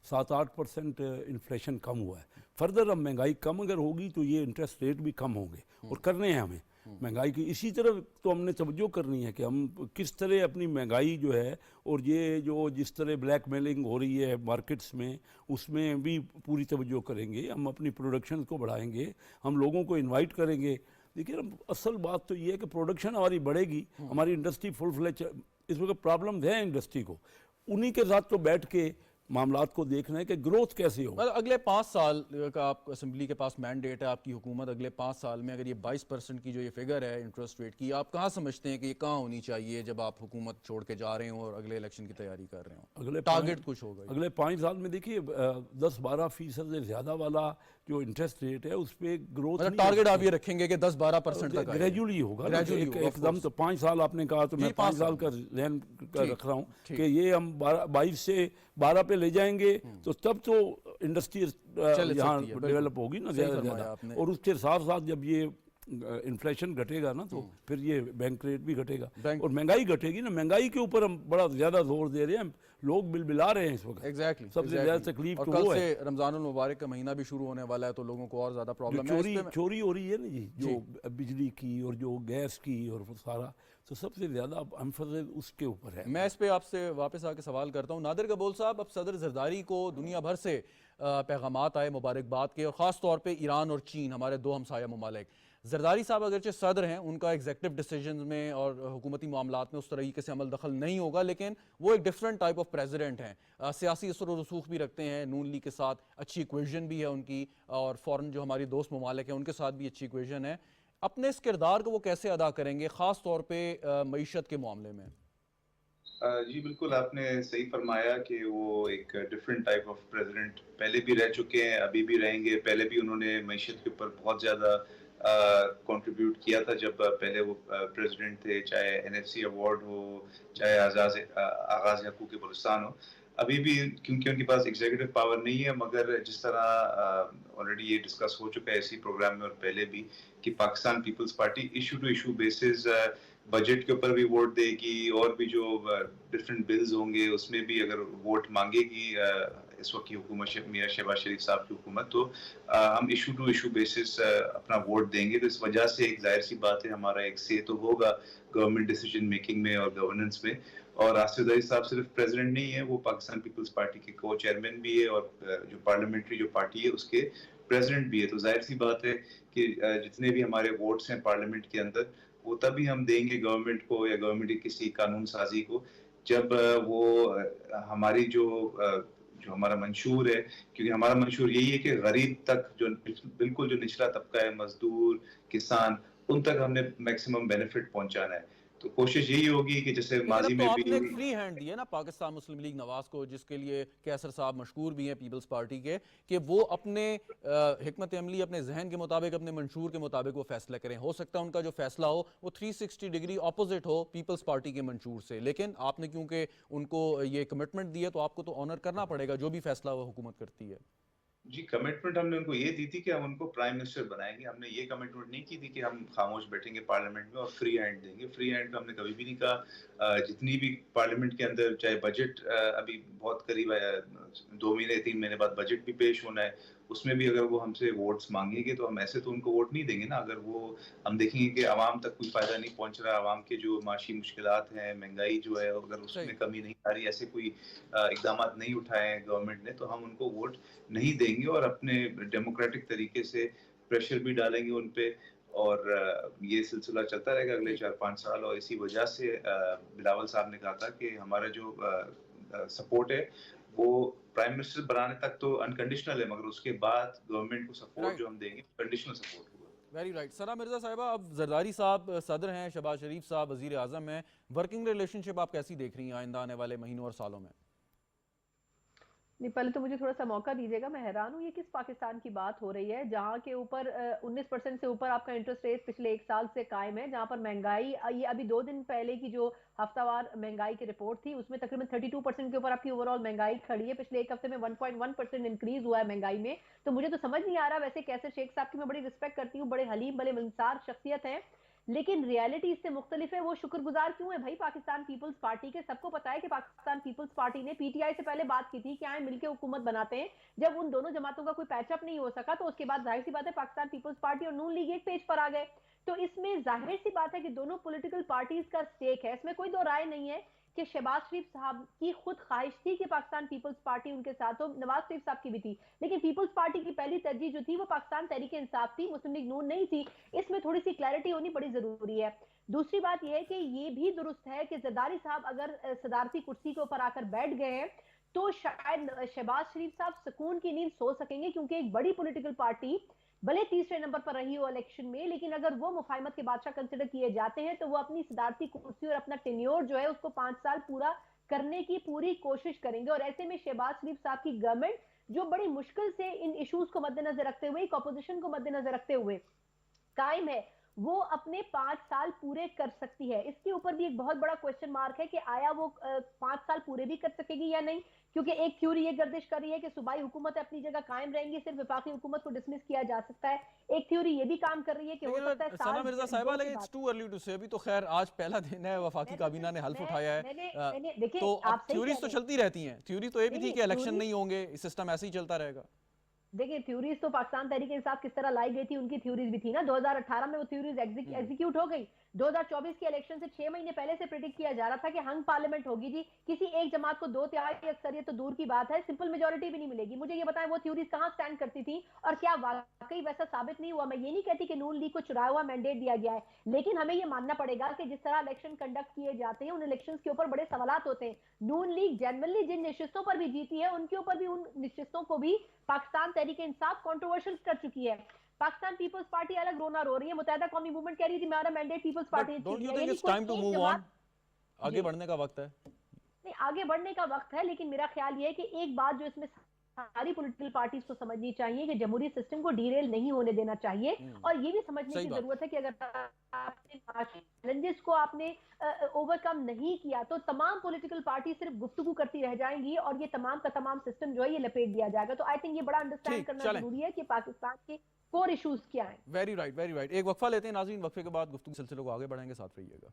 Speaker 2: 7-8% इन्फ्लेशन कम हुआ है। फर्दर अब महंगाई कम अगर होगी तो ये इंटरेस्ट रेट भी कम होंगे, और करने हैं हमें महंगाई की। इसी तरह तो हमने तवज्जो करनी है कि हम किस तरह अपनी महंगाई जो है, और ये जो जिस तरह ब्लैकमेलिंग हो रही है मार्केट्स में, उसमें भी पूरी तवज्जो करेंगे। हम अपनी प्रोडक्शन को बढ़ाएंगे, हम लोगों को इन्वाइट करेंगे। देखिए असल बात तो ये है कि प्रोडक्शन हमारी बढ़ेगी, हमारी इंडस्ट्री फुल फ्लेज, इस वक्त प्रॉब्लम है इंडस्ट्री को, उन्हीं के साथ तो बैठ के मामलात को देखना है कि ग्रोथ कैसे हो।
Speaker 1: अगले 5 साल का आप असेंबली के पास मैंडेट है, आपकी हुकूमत अगले 5 साल में अगर ये 22% की जो ये फिगर है इंटरेस्ट रेट की, आप कहाँ समझते हैं कि ये कहाँ होनी चाहिए जब आप हुकूमत छोड़ के जा रहे हो और अगले इलेक्शन की तैयारी कर रहे हो?
Speaker 2: अगले
Speaker 1: टारगेट कुछ होगा
Speaker 2: अगले 5 साल में? देखिए 10-12% से ज़्यादा वाला जो इंटरेस्ट रेट है उस पर ग्रोथ
Speaker 1: मतलब टारगेट आप ये रखेंगे कि 10-12% तक
Speaker 2: ग्रेजुअली होगा, एकदम। तो 5 साल आपने कहा तो मैं 5 साल का ध्यान रख रहा हूँ कि ये हम 22 से 12 पे ले जाएंगे तो तब तो इंडस्ट्री यहाँ डेवलप होगी ना ज़्यादा। और उसके साथ साथ जब ये इन्फ्लेशन घटेगा ना तो फिर ये बैंक रेट भी घटेगा और महंगाई घटेगी ना। महंगाई के ऊपर हम बड़ा ज़्यादा जोर दे रहे हैं, लोग बिलबिला रहे हैं इस वक्त।
Speaker 1: एग्जैक्टली
Speaker 2: सबसे ज़्यादा तकलीफ तो
Speaker 1: कल
Speaker 2: वो
Speaker 1: से
Speaker 2: है।
Speaker 1: रमज़ानुल मुबारक का महीना भी शुरू होने वाला है तो लोगों को और ज़्यादा प्रॉब्लम है।
Speaker 2: चोरी हो रही है ना जी, जो बिजली की और जो गैस की और सारा, तो सबसे ज़्यादा एम्फेसिस उसके ऊपर है।
Speaker 1: मैं इस पे आपसे वापस आके सवाल करता हूँ। नादिर कबूल साहब, अब सदर जरदारी को दुनिया भर से पैगामात आए मुबारकबाद के, और ख़ास तौर पे ईरान और चीन, हमारे दो हमसाया ममालिक। जरदारी साहब अगरचे सदर हैं, उनका एग्जेक्टिव डिसीजन में और हुकूमती मामलात में उस तरीके से अमल दखल नहीं होगा, लेकिन वो एक डिफरेंट टाइप ऑफ प्रेसिडेंट हैं। सियासी असर और रसूख भी रखते हैं नून लीग के साथ, अच्छी इक्वेशन भी है उनकी, और फ़ॉरन जो हमारी दोस्त ममालिक हैं उनके साथ भी अच्छी इक्वेशन है। अपने इस किरदार को वो कैसे अदा करेंगे, ख़ास तौर पर मईशत के मामले में?
Speaker 3: जी बिल्कुल, आपने सही फरमाया कि वो एक डिफरेंट टाइप ऑफ प्रेसिडेंट पहले भी रह चुके हैं, अभी भी रहेंगे। पहले भी उन्होंने मईशत के ऊपर बहुत ज़्यादा कंट्रीब्यूट किया था जब पहले वो प्रेसिडेंट थे, चाहे एनएफसी अवार्ड हो, चाहे आगाज़ हकूक़ बलूचिस्तान हो। अभी भी क्योंकि उनके पास एग्जीक्यूटिव पावर नहीं है, मगर जिस तरह ऑलरेडी ये डिस्कस हो चुका है इसी प्रोग्राम में और पहले भी, कि Pakistan people's party issue to issue basis budget के ऊपर भी वोट देगी, और भी जो डिफरेंट बिल्स होंगे उसमें भी अगर वोट मांगेगी इस वक्त की हुकूमत, मियां शहबाज शरीफ साहब की हुकूमत, तो हम इशू टू इशू बेसिस अपना वोट देंगे। तो इस वजह से एक जाहिर सी बात है हमारा एक से तो होगा गवर्नमेंट डिसीजन मेकिंग में और गवर्नेंस में। और आसिफ जरदारी साहब सिर्फ प्रेसिडेंट नहीं है, वो पाकिस्तान पीपल्स पार्टी के को चेयरमैन भी है और जो पार्लियामेंट्री जो पार्टी है उसके प्रेसिडेंट भी है। तो जाहिर सी बात है कि जितने भी हमारे वोट्स हैं पार्लियामेंट के अंदर, वो तभी हम देंगे गवर्नमेंट को या गवर्नमेंट की किसी कानून साजी को, जब वो हमारी जो हमारा मंशूर है, क्योंकि हमारा मंशूर यही है कि गरीब तक, जो बिल्कुल जो निचला तबका है, मजदूर, किसान, उन तक हमने मैक्सिमम बेनिफिट पहुंचाना है। तो कोशिश यही होगी कि जैसे
Speaker 1: लेकिन
Speaker 3: माजी
Speaker 1: अब
Speaker 3: में
Speaker 1: तो
Speaker 3: भी
Speaker 1: आपने एक फ्री हैंड दिया ना पाकिस्तान मुस्लिम लीग नवाज को, जिसके लिए कैसर साहब मशहूर भी हैं पीपल्स पार्टी के, कि वो अपने हिकमत अमली, अपने जहन के मुताबिक, अपने मंशूर के मुताबिक वो फैसला करें। हो सकता है उनका जो फैसला हो वो 360 डिग्री ऑपोजिट हो पीपल्स पार्टी के मंशूर से, लेकिन आपने क्योंकि उनको ये कमिटमेंट दी है तो आपको तो ऑनर करना पड़ेगा जो भी फैसला वो हुकूमत करती है।
Speaker 3: जी, कमिटमेंट हमने उनको ये दी थी कि हम उनको प्राइम मिनिस्टर बनाएंगे। हमने ये कमिटमेंट नहीं की थी कि हम खामोश बैठेंगे पार्लियामेंट में और फ्री हैंड देंगे। फ्री हैंड तो हमने कभी भी नहीं कहा। जितनी भी पार्लियामेंट के अंदर, चाहे बजट अभी बहुत करीब है, 2 महीने 3 महीने बाद बजट भी पेश होना है, उसमें भी अगर वो हमसे वोट्स मांगेंगे तो हम ऐसे तो उनको वोट नहीं देंगे ना। अगर वो हम देखेंगे कि आवाम तक कोई फायदा नहीं पहुंच रहा, आवाम के जो माशी मुश्किलात हैं, महंगाई जो है, अगर उसमें कमी नहीं आ रही, ऐसे कोई इकदाम नहीं उठाए हैं गवर्नमेंट ने, तो हम उनको वोट नहीं देंगे और अपने डेमोक्रेटिक तरीके से प्रेशर भी डालेंगे उन पे। और ये सिलसिला चलता रहेगा अगले 4-5 साल। और इसी वजह से बिलावल साहब ने कहा था कि हमारा जो सपोर्ट है वो प्राइम मिनिस्टर बनाने तक तो अनकंडीशनल है, मगर उसके बाद गवर्नमेंट को सपोर्ट जो हम देंगे कंडीशनल सपोर्ट होगा।
Speaker 1: Very right. सना मिर्जा साहिबा, अब जरदारी साहब सदर हैं, शहबाज शरीफ साहब वजीर आजम हैं, वर्किंग रिलेशनशिप आप कैसी देख रही हैं आइंदा आने वाले महीनों और सालों में?
Speaker 4: नहीं, पहले तो मुझे थोड़ा सा मौका दीजिएगा। मैं हैरान हूँ, ये किस पाकिस्तान की बात हो रही है जहाँ के ऊपर 19% से ऊपर आपका इंटरेस्ट रेट पिछले 1 साल से कायम है, जहाँ पर महंगाई, ये अभी 2 दिन पहले की जो हफ्तावार महंगाई की रिपोर्ट थी उसमें तकरीबन 32% के ऊपर आपकी ओवरऑल महंगाई खड़ी है। पिछले एक हफ्ते में 1.1% इंक्रीज हुआ है महंगाई में। तो मुझे तो समझ नहीं आ रहा, वैसे कैसे शेख साहब की मैं बड़ी रिस्पेक्ट करती हूँ, बड़े हलीम बड़े मिलनसार शख्सियत है, लेकिन रियलिटी इससे मुख्तलिफ है। वो शुक्रगुजार क्यों है भाई पाकिस्तान पीपल्स पार्टी के? सबको पता है कि पाकिस्तान पीपल्स पार्टी ने पीटीआई से पहले बात की थी कि आए मिलकर हुकूमत बनाते हैं। जब उन दोनों जमातों का कोई पैचअप नहीं हो सका तो उसके बाद जाहिर सी बात है पाकिस्तान पीपल्स पार्टी और नून लीग एक पेज पर आ गए। तो इसमें जाहिर सी बात है कि दोनों पॉलिटिकल पार्टीज का स्टेक है, इसमें कोई दो राय नहीं है कि शहबाज शरीफ साहब की खुद ख्वाहिश थी कि पाकिस्तान पीपल्स पार्टी उनके साथ हो, नवाज शरीफ साहब की भी थी, लेकिन पीपल्स पार्टी की पहली तरजीह जो थी वो पाकिस्तान तहरीक इंसाफ थी, मुस्लिम लीग नून नहीं थी। इसमें थोड़ी सी क्लैरिटी होनी बड़ी जरूरी है। दूसरी बात यह है कि ये भी दुरुस्त है कि जरदारी साहब अगर सदारती कुर्सी के ऊपर आकर बैठ गए हैं तो शायद शहबाज शरीफ साहब सुकून की नींद सो सकेंगे, क्योंकि एक बड़ी पॉलिटिकल पार्टी भले तीसरे नंबर पर रही हो इलेक्शन में, लेकिन अगर वो मुफाहिमत के बादशाह कंसिडर किए जाते हैं तो वो अपनी सदारती कुर्सी और अपना टेन्योर जो है उसको 5 साल पूरा करने की पूरी कोशिश करेंगे। और ऐसे में शहबाज शरीफ साहब की गवर्नमेंट जो बड़ी मुश्किल से इन इश्यूज को मद्देनजर रखते हुए, एक ऑपोजिशन को मद्देनजर रखते हुए कायम है, वो अपने 5 साल पूरे कर सकती है। इसके ऊपर भी एक बहुत बड़ा क्वेश्चन मार्क है कि आया वो 5 साल पूरे भी कर सकेगी या नहीं, क्योंकि एक थ्योरी ये गर्दिश कर रही है कि सूबाई हुकूमत अपनी जगह कायम रहेंगी, सिर्फ वफाकी हुकूमत को डिसमिस किया जा सकता है। एक थ्योरी ये भी काम कर रही है कि हो सकता है
Speaker 1: सना मिर्जा साहिबा, लेकिन इट्स टू अर्ली टू से, अभी तो खैर आज पहला दिन है, वफाकी काबीना ने हल्फ उठाया है, तो अब थ्योरीज तो चलती रहती हैं। थ्योरी तो ये भी थी कि इलेक्शन नहीं होंगे, सिस्टम ऐसे ही चलता रहेगा।
Speaker 4: देखिए, थ्योरीज तो पाकिस्तान तहरीक इंसाफ किस तरह लाई गई थी, उनकी थ्योरीज भी थी ना। 2018 में वो थ्योरीज एग्जीक्यूट हो गई। 2024 के इलेक्शन से 6 महीने पहले से प्रेडिक्ट किया जा रहा था कि हंग पार्लियामेंट होगी जी, किसी एक जमात को 2/3 अक्सरियत तो दूर की बात है, सिंपल मेजोरिटी भी नहीं मिलेगी। मुझे ये बताएं वो थ्योरीज कहां स्टैंड करती थी और क्या वाकई वैसा साबित नहीं हुआ? मैं ये नहीं कहती कि नून लीग को चुराया हुआ मैंडेट दिया गया है, लेकिन हमें ये मानना पड़ेगा कि जिस तरह इलेक्शन कंडक्ट किए जाते हैं उन इलेक्शंस के ऊपर बड़े सवालात होते हैं। नून लीग जनरली जिन निश्चितों पर भी जीती है उनके ऊपर भी, उन निश्चितों को भी पाकिस्तान तहरीक इंसाफ कंट्रोवर्शियल कर चुकी है। पाकिस्तान पीपल्स पार्टी अलग रोना रो रही है, मुत्तहिदा कौमी मूवमेंट कह रही थी हमारा mandate people's party.
Speaker 1: Don't you think it's time to move on? आगे बढ़ने का वक्त है।
Speaker 4: नहीं, आगे बढ़ने का वक्त है, लेकिन मेरा ख्याल ये है कि एक बात जो इसमें सारी पॉलिटिकल पार्टीज को समझनी चाहिए कि जमहूरी सिस्टम को डीरेल नहीं होने देना चाहिए। और ये भी समझने की जरूरत है कि अगर आपने चैलेंजेस को आपने ओवरकम नहीं किया तो तमाम पॉलिटिकल पार्टी सिर्फ गुफ्तगू करती रह जाएंगी और ये तमाम का तमाम सिस्टम जो है ये लपेट दिया जाएगा। तो आई थिंक ये बड़ा अंडरस्टैंड करना जरूरी है कि पाकिस्तान के कोर इश्यूज क्या हैं।
Speaker 1: Very right, very right. एक वक्फा लेते हैं नाज़रीन, वक्फे के बाद गुफ्तगू सिलसिले को आगे बढ़ाएंगे, साथ रहिएगा।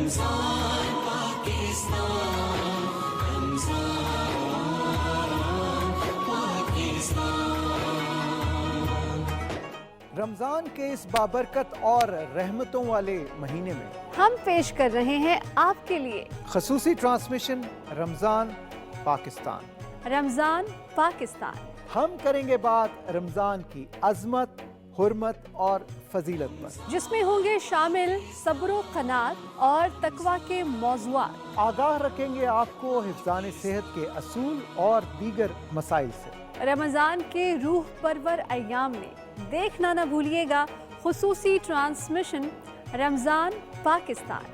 Speaker 5: रमज़ान के इस बाबरकत और रहमतों वाले महीने में
Speaker 6: हम पेश कर रहे हैं आपके लिए
Speaker 5: खसूसी ट्रांसमिशन रमज़ान पाकिस्तान।
Speaker 6: रमज़ान पाकिस्तान।
Speaker 5: हम करेंगे बात रमज़ान की अज़मत, हुर्मत और फजीलत पर,
Speaker 6: जिसमें होंगे शामिल सब्र क़नात और तकवा के मौज़ूआत।
Speaker 5: आगाह रखेंगे आपको हिफ्ज़ान सेहत के असूल और दीगर मसाइल से।
Speaker 6: रमज़ान के रूह परवर अय्याम में देखना न भूलिएगा खुसूसी ट्रांसमिशन रमज़ान पाकिस्तान।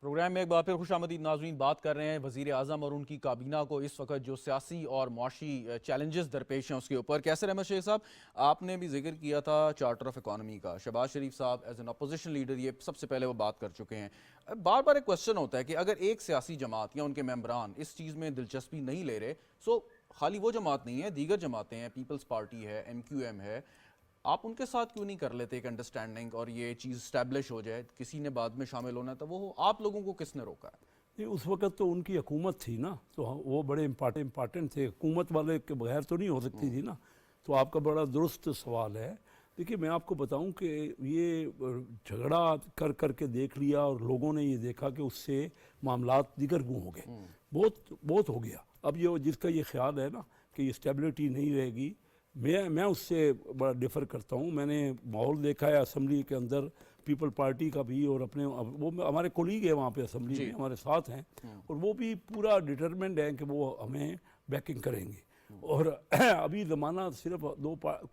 Speaker 1: प्रोग्राम में एक बार फिर खुशामदीद नाज़रीन, बात कर रहे हैं वज़ीर आज़म और उनकी काबीना को इस वक्त जो सियासी और मुआशी चैलेंजेस दरपेश हैं उसके ऊपर। कैसर अहमद शेख साहब, आपने भी जिक्र किया था चार्टर ऑफ इकॉनमी का। शहबाज शरीफ साहब एज एन अपोजिशन लीडर ये सबसे पहले वो बात कर चुके हैं। बार बार एक क्वेश्चन होता है कि अगर एक सियासी जमात या उनके मेंबरान इस चीज़ में दिलचस्पी नहीं ले रहे, सो खाली वो जमात नहीं है, दीगर जमातें हैं, पीपल्स पार्टी है, MQM है, आप उनके साथ क्यों नहीं कर लेते एक अंडरस्टैंडिंग और ये चीज़ स्टैब्लिश हो जाए? किसी ने बाद में शामिल होना था, वो आप लोगों को किसने रोका है?
Speaker 2: ये उस वक्त तो उनकी हुकूमत थी ना, तो वो बड़े इम्पॉर्टेंट थे। हुकूमत वाले के बगैर तो नहीं हो सकती थी ना। तो आपका बड़ा दुरुस्त सवाल है। देखिए, मैं आपको बताऊं कि ये झगड़ा कर कर के देख लिया और लोगों ने ये देखा कि उससे मामलात दिगर गुम हो गए। बहुत हो गया। अब ये जिसका ये ख्याल है ना कि ये स्टेबिलिटी नहीं रहेगी, मैं उससे बड़ा डिफ़र करता हूँ। मैंने माहौल देखा है असम्बली के अंदर, पीपल पार्टी का भी, और अपने वो हमारे कोलीग है वहाँ पे असम्बली में, हमारे साथ हैं, और वो भी पूरा डिटरमेंड है कि वो हमें बैकिंग करेंगे। और अभी ज़माना सिर्फ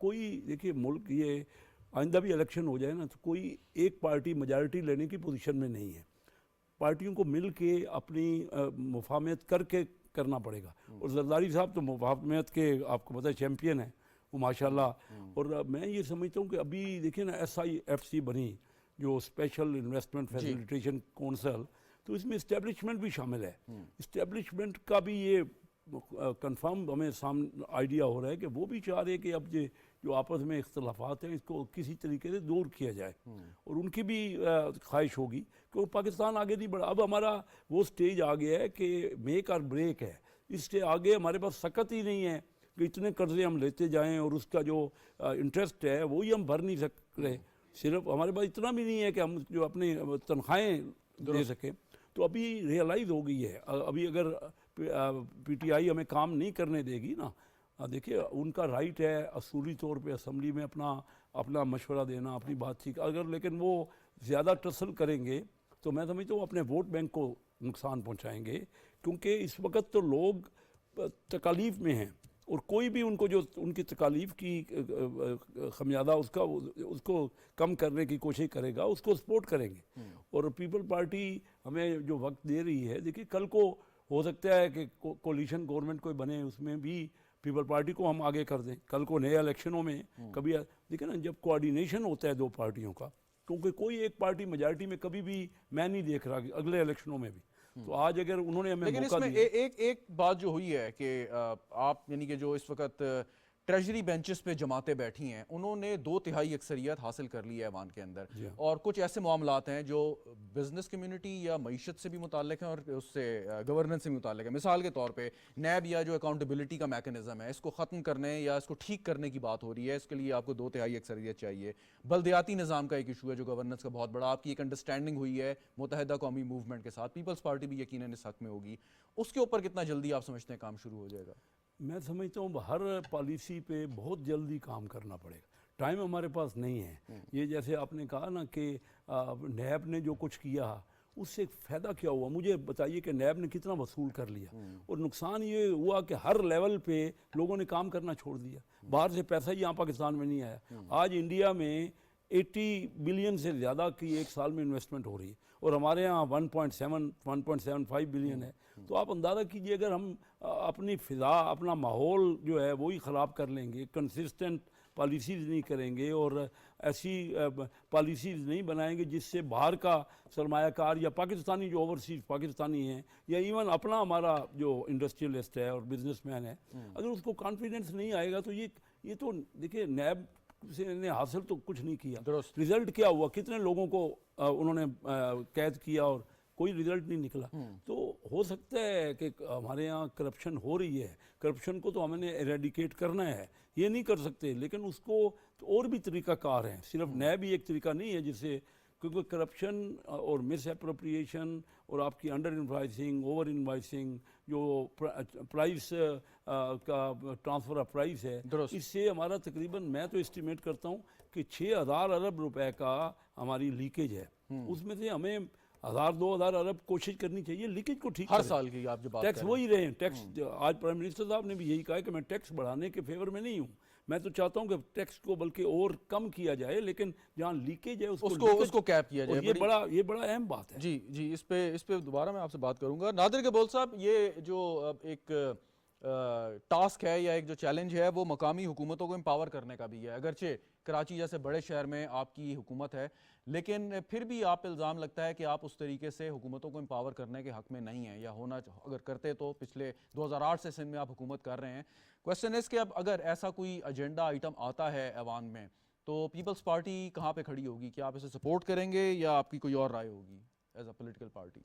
Speaker 2: कोई, देखिए मुल्क ये आइंदा भी इलेक्शन हो जाए ना, तो कोई एक पार्टी मेजॉरिटी लेने की पोजीशन में नहीं है। पार्टियों को मिल के अपनी मुफाहमत करके करना पड़ेगा। और जरदारी साहब तो मुफाहमत के आपको पता है चैम्पियन है वो, माशाल्लाह। और मैं ये समझता हूँ कि अभी देखिए ना SIFC बनी, जो स्पेशल इन्वेस्टमेंट फैसिलिटेशन काउंसिल, तो इसमें इस्टेब्लिशमेंट भी शामिल है। इस्टेब्लिशमेंट का भी ये कंफर्म हमें सामने आइडिया हो रहा है कि वो भी चाह रहे हैं कि अब जो आपस में इख्तलाफात हैं इसको किसी तरीके से दूर किया जाए। और उनकी भी ख्वाहिश होगी कि पाकिस्तान आगे नहीं बढ़ा। अब हमारा वो स्टेज आ गया है कि मेक और ब्रेक है। इससे आगे हमारे पास सकत ही नहीं है कि इतने कर्जे हम लेते जाएं और उसका जो इंटरेस्ट है वो ही हम भर नहीं सक रहे। सिर्फ हमारे पास इतना भी नहीं है कि हम जो अपनी तनख्वाहें दे सकें। तो अभी रियलाइज़ हो गई है। अभी अगर PTI हमें काम नहीं करने देगी ना, देखिए उनका राइट है असूली तौर पे असम्बली में अपना मशवरा देना, अपनी बातचीत, अगर लेकिन वो ज़्यादा टसल करेंगे तो मैं समझता हूँ अपने वोट बैंक को नुकसान पहुँचाएंगे। क्योंकि इस वक्त तो लोग तकालीफ में हैं और कोई भी उनको जो उनकी तकालीफ की खमियादा उसको कम करने की कोशिश करेगा, उसको सपोर्ट करेंगे। और पीपल पार्टी हमें जो वक्त दे रही है, देखिए कल को हो सकता है कि कोलिशन गवर्नमेंट कोई बने, उसमें भी पीपल पार्टी को हम आगे कर दें। कल को नए इलेक्शनों में कभी देखिए ना, जब कोऑर्डिनेशन होता है दो पार्टियों का, क्योंकि कोई एक पार्टी मेजॉरिटी में कभी भी मैं नहीं देख रहा कि अगले इलेक्शनों में भी। तो आज अगर उन्होंने हमें
Speaker 1: लेकिन
Speaker 2: मौका
Speaker 1: इसमें
Speaker 2: दिया,
Speaker 1: एक बात जो हुई है कि आप यानी कि जो इस वक्त ट्रेजरी बेंचेस पे जमातें बैठी हैं, उन्होंने 2/3 अक्सरियत हासिल कर ली है ऐवान के अंदर। और कुछ ऐसे मामलात हैं जो बिजनेस कम्युनिटी या मईशत से भी मुताल्लिक हैं और उससे गवर्नेंस से भी मुताल्लिक है। मिसाल के तौर पे नैब या जो अकाउंटेबिलिटी का मैकेनिज्म है, इसको ख़त्म करने या इसको ठीक करने की बात हो रही है। इसके लिए आपको 2/3 अक्सरियत चाहिए। बल्दियाती निज़ाम का एक इशू है जो गवर्नेंस का बहुत बड़ा, आपकी एक अंडरस्टैंडिंग हुई है मुत्तहिदा कौमी मूवमेंट के साथ, पीपल्स पार्टी भी यकीनन इस हक़ में होगी। उसके ऊपर कितना जल्दी आप समझते हैं काम शुरू हो जाएगा?
Speaker 2: मैं समझता हूँ हर पॉलिसी पे बहुत जल्दी काम करना पड़ेगा। टाइम हमारे पास नहीं है। ये जैसे आपने कहा ना कि नैब ने जो कुछ किया उससे फ़ायदा क्या हुआ, मुझे बताइए कि नैब ने कितना वसूल कर लिया। और नुकसान ये हुआ कि हर लेवल पे लोगों ने काम करना छोड़ दिया। बाहर से पैसा ही यहाँ पाकिस्तान में नहीं आया। आज इंडिया में 80 बिलियन से ज़्यादा की एक साल में इन्वेस्टमेंट हो रही है और हमारे यहाँ 1.75 बिलियन है। तो आप अंदाज़ा कीजिए अगर हम अपनी फ़िज़ा अपना माहौल जो है वो ही ख़राब कर लेंगे, कंसिस्टेंट पॉलिसीज़ नहीं करेंगे और ऐसी पॉलिसीज़ नहीं बनाएंगे जिससे बाहर का सरमायाकार या पाकिस्तानी जो ओवरसीज़ पाकिस्तानी हैं या इवन अपना हमारा जो इंडस्ट्रियलिस्ट है और बिजनेसमैन है, अगर उसको कॉन्फिडेंस नहीं आएगा तो ये तो देखिए नैब से ने हासिल तो कुछ नहीं किया। रिजल्ट क्या हुआ, कितने लोगों को उन्होंने कैद किया और कोई रिजल्ट नहीं निकला। तो हो सकता है कि हमारे यहाँ करप्शन हो रही है, करप्शन को तो हमने एरेडिकेट करना है, ये नहीं कर सकते, लेकिन उसको तो और भी तरीक़ाकार हैं, सिर्फ नैब ही एक तरीका नहीं है जिससे, क्योंकि करप्शन और मिस एप्रोप्रिएशन और आपकी अंडर इन्वाइसिंग, ओवर इन्वाइसिंग, जो प्राइस का ट्रांसफ़र ऑफ प्राइस है, इससे हमारा तकरीबन मैं तो एस्टिमेट करता हूँ कि 6,000 अरब रुपए का हमारी लीकेज है। उसमें से हमें 1,000-2,000 अरब कोशिश करनी चाहिए लीकेज को ठीक
Speaker 1: हर
Speaker 2: करें।
Speaker 1: साल की आप जो बात
Speaker 2: टैक्स वही रहे हैं, टैक्स आज प्राइम मिनिस्टर साहब ने भी यही कहा है कि मैं टैक्स बढ़ाने के फेवर में नहीं हूँ, मैं तो चाहता हूँ कि टैक्स को बल्कि और कम किया जाए, लेकिन जहाँ लीकेज है
Speaker 1: उसको कैप किया जाए।
Speaker 2: ये बड़ा अहम बात है।
Speaker 1: जी इस पे दोबारा मैं आपसे बात करूंगा। नादिर के बोल साहब, ये जो एक टास्क है या एक जो चैलेंज है वो मकामी हुकूमतों को एम्पावर करने का भी है। अगरचे कराची जैसे बड़े शहर में आपकी हुकूमत है, लेकिन फिर भी आप पे इल्ज़ाम लगता है कि आप उस तरीके से हुकूमतों को एम्पावर करने के हक़ में नहीं हैं, या होना अगर करते तो पिछले 2008 से सिंध में आप हुकूमत कर रहे हैं। क्वेश्चन इज़ कि अब अगर ऐसा कोई एजेंडा आइटम आता है ऐवान में, तो पीपल्स पार्टी कहाँ पे खड़ी होगी? क्या आप इसे सपोर्ट करेंगे या आपकी कोई और राय होगी एज अ पॉलिटिकल पार्टी?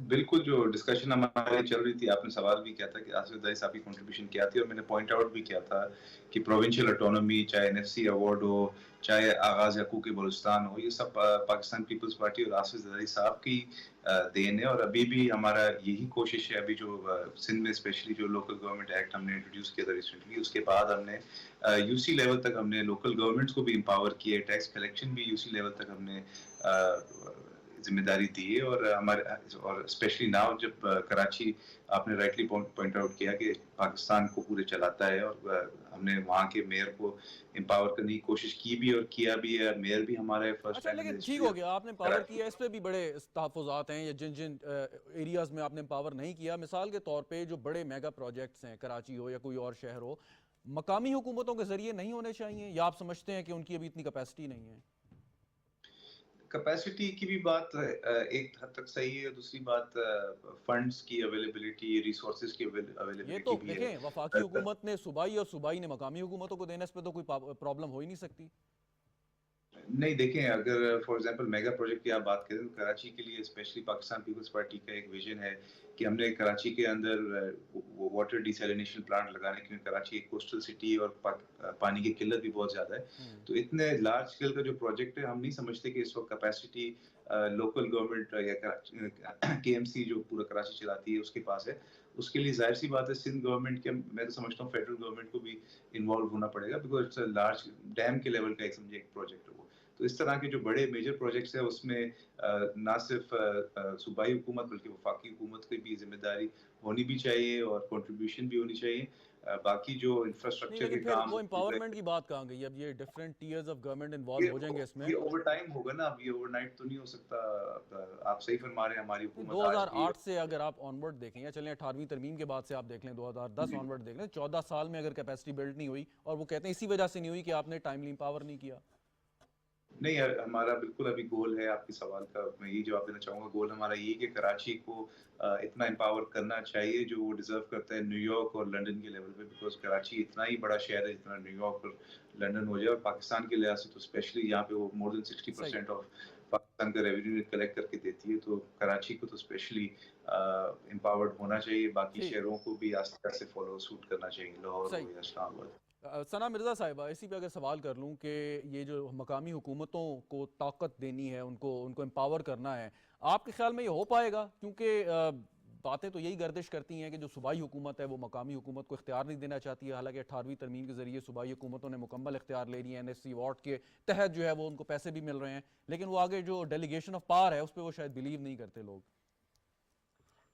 Speaker 3: बिल्कुल, जो डिस्कशन हमारी चल रही थी, आपने सवाल भी किया था कि आसिफ जरदारी साहब की कंट्रीब्यूशन क्या थी, और मैंने पॉइंट आउट भी किया था कि प्रोविंशियल ऑटोनॉमी, चाहे एनएफसी अवार्ड हो, चाहे आगाज हकूक़ बलूचिस्तान हो, ये सब पाकिस्तान पीपल्स पार्टी और आसिफ जरदारी साहब की देन है। और अभी भी हमारा यही कोशिश है, अभी जो सिंध में स्पेशली जो लोकल गवर्नमेंट एक्ट हमने इंट्रोड्यूस किया था रिसेंटली, उसके बाद हमने यूसी लेवल तक हमने लोकल गवर्नमेंट्स को भी एम्पावर किए, टैक्स कलेक्शन भी यूसी लेवल तक हमने जिम्मेदारी दी है। और हमारे और स्पेशली नाउ जब कराची, आपने राइटली पॉइंट आउट किया कि पाकिस्तान को पूरे चलाता है, और हमने वहाँ के मेयर को एम्पावर करने की कोशिश की भी और किया भी है। मेयर भी हमारे फर्स्ट
Speaker 1: अच्छा, लेकिन ठीक हो गया, आपने पावर किया, इस पे भी बड़े तहफ़्फ़ुज़ात हैं, या जिन जिन एरियाज़ में आपने पावर नहीं किया, मिसाल के तौर पे जो बड़े मेगा प्रोजेक्ट्स हैं, कराची हो या कोई और शहर हो, मकामी हुकूमतों के ज़रिए नहीं होने चाहिए, या आप समझते हैं कि उनकी अभी इतनी कैपेसिटी नहीं है?
Speaker 3: कैपेसिटी की भी बात एक हद तक सही है, दूसरी बात फंड्स की अवेलेबिलिटी, रिसोर्सेज की
Speaker 1: ये
Speaker 3: अवेलेबिलिटी
Speaker 1: तो
Speaker 3: भी है।
Speaker 1: देखें, वफाकी हुकूमत ने सूबाई और सूबाई ने मकामी हुकूमतों को देने, इस पे तो कोई प्रॉब्लम हो ही नहीं सकती।
Speaker 3: नहीं, देखें, अगर फॉर एग्जांपल मेगा प्रोजेक्ट की आप बात करें तो कराची के लिए स्पेशली पाकिस्तान पीपल्स पार्टी का एक विजन है कि हमने कराची के अंदर वो वाटर डिसैलिनेशन प्लांट लगाने के लिए, कराची एक कोस्टल सिटी और पानी की किल्लत भी बहुत ज़्यादा है, तो इतने लार्ज स्केल का जो प्रोजेक्ट है, हम नहीं समझते कि इस वक्त कैपेसिटी लोकल गवर्नमेंट या केएमसी जो पूरा कराची चलाती है उसके पास है। उसके लिए जाहिर सी बात है सिंध गवर्नमेंट के, मैं तो समझता हूँ फेडरल गवर्नमेंट को भी इन्वॉल्व होना पड़ेगा, because it's a large dam के लेवल का एक समझे एक प्रोजेक्ट है वो। तो इस तरह के जो बड़े मेजर प्रोजेक्ट्स है उसमें ना सिर्फ सूबाई हुकूमत बल्कि वफाकी हुकूमत की भी जिम्मेदारी होनी भी चाहिए और कंट्रीब्यूशन भी होनी चाहिए। बाकी जो इंफ्रास्ट्रक्चर के काम,
Speaker 1: वो एम्पावरमेंट की बात कहाँ गई? अब ये different tiers of government involve हो जाएंगे इसमें।
Speaker 3: ये ओवर टाइम होगा ना, अब ये ओवरनाइट तो नहीं हो सकता। आप सही फरमा रहे हैं, हमारी हुकूमत
Speaker 1: 2008 से अगर आप ऑनवर्ड देखें, या चलें 18वीं तरमीम के बाद से आप देख लें, 2010 ऑनवर्ड देख लें, 14 साल में अगर कैपेसिटी बिल्ड नहीं हुई, और वो कहते हैं इसी वजह से नहीं हुई कि आपने टाइमली एम्पावर नहीं किया।
Speaker 3: नहीं, हमारा बिल्कुल अभी गोल है, आपके सवाल का मैं यही जवाब देना चाहूँगा। गोल हमारा यही कि कराची को इतना एम्पावर करना चाहिए जो वो डिजर्व करता है न्यूयॉर्क और लंदन के लेवल पे, बिकॉज कराची इतना ही बड़ा शहर है जितना न्यूयॉर्क और लंदन हो जाए। और पाकिस्तान के लिहाज से तो स्पेशली यहाँ पे वो मोर देन 60% ऑफ पाकिस्तान का रेवेन्यू कलेक्ट करके देती है, तो कराची को तो स्पेशली एम्पावर्ड होना चाहिए। बाकी शहरों को भी आस्ते आस्ते फॉलो सूट करना चाहिए, लाहौर हो या इस्लामाबाद।
Speaker 1: सना मिर्ज़ा साहिबा, इसी पे अगर सवाल कर लूँ कि ये जो मकामी हुकूमतों को ताकत देनी है, उनको एम्पावर करना है, आपके ख्याल में ये हो पाएगा? क्योंकि बातें तो यही गर्दिश करती हैं कि जो सूबाई हुकूमत है वो मकामी हुकूमत को इख्तियार नहीं देना चाहती है, हालांकि 18वीं तरमीम के जरिए सूबाई हुकूमतों ने मुकम्मल इख्तियार ले लिया है, NSC अवार्ड के तहत जो है वो उनको पैसे भी मिल रहे हैं, लेकिन वो आगे जो डेलीगेशन ऑफ पावर है उस पर वो शायद बिलीव नहीं करते लोग।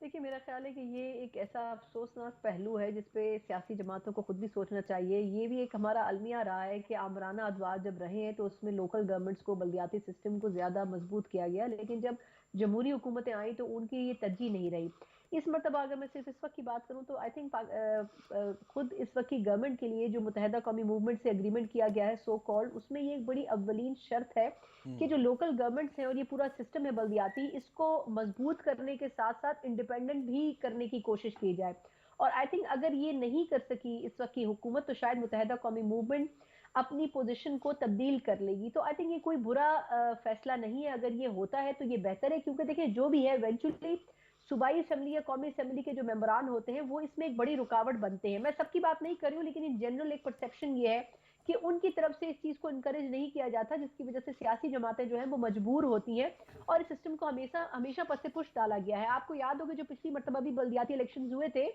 Speaker 4: देखिए, मेरा ख्याल है कि ये एक ऐसा अफसोसनाक पहलू है जिस पे सियासी जमातों को खुद भी सोचना चाहिए। ये भी एक हमारा अलमिया रहा है कि आमराना अदवार जब रहे हैं तो उसमें लोकल गवर्नमेंट्स को, बल्दियाती सिस्टम को ज़्यादा मजबूत किया गया, लेकिन जब जमहूरी हुकूमतें आई तो उनकी ये तरजीह नहीं रही। इस मरतबा अगर मैं सिर्फ इस वक्त की बात करूं तो आई थिंक खुद इस वक्त की गवर्नमेंट के लिए जो मुत्तहदा कौमी मूवमेंट से एग्रीमेंट किया गया है सो कॉल्ड, उसमें ये एक बड़ी अव्वलीन शर्त है कि जो लोकल गवर्नमेंट्स हैं और ये पूरा सिस्टम है बल्दियाती, इसको मजबूत करने के साथ साथ इंडिपेंडेंट भी करने की कोशिश की जाए। और आई थिंक अगर ये नहीं कर सकी इस वक्त की हुकूमत तो शायद मुत्तहदा कौमी मूवमेंट अपनी पोजीशन को तब्दील कर लेगी। तो आई थिंक ये कोई बुरा फैसला नहीं है। अगर ये होता है तो ये बेहतर है, क्योंकि देखिए जो भी है इवेंचुअली सूबाई असेंबली या कौमी असेंबली के जो मेंबरान होते हैं वो इसमें एक बड़ी रुकावट बनते हैं। मैं सबकी बात नहीं कर रही हूँ, लेकिन इन जनरल एक परसेप्शन ये है कि उनकी तरफ से इस चीज को इनकरेज नहीं किया जाता, जिसकी वजह से सियासी जमातें जो हैं वो मजबूर होती हैं और इस सिस्टम को हमेशा हमेशा पस से पुश डाला गया है। आपको याद होगा जो पिछली मरतबा भी बल्दियाती इलेक्शन हुए थे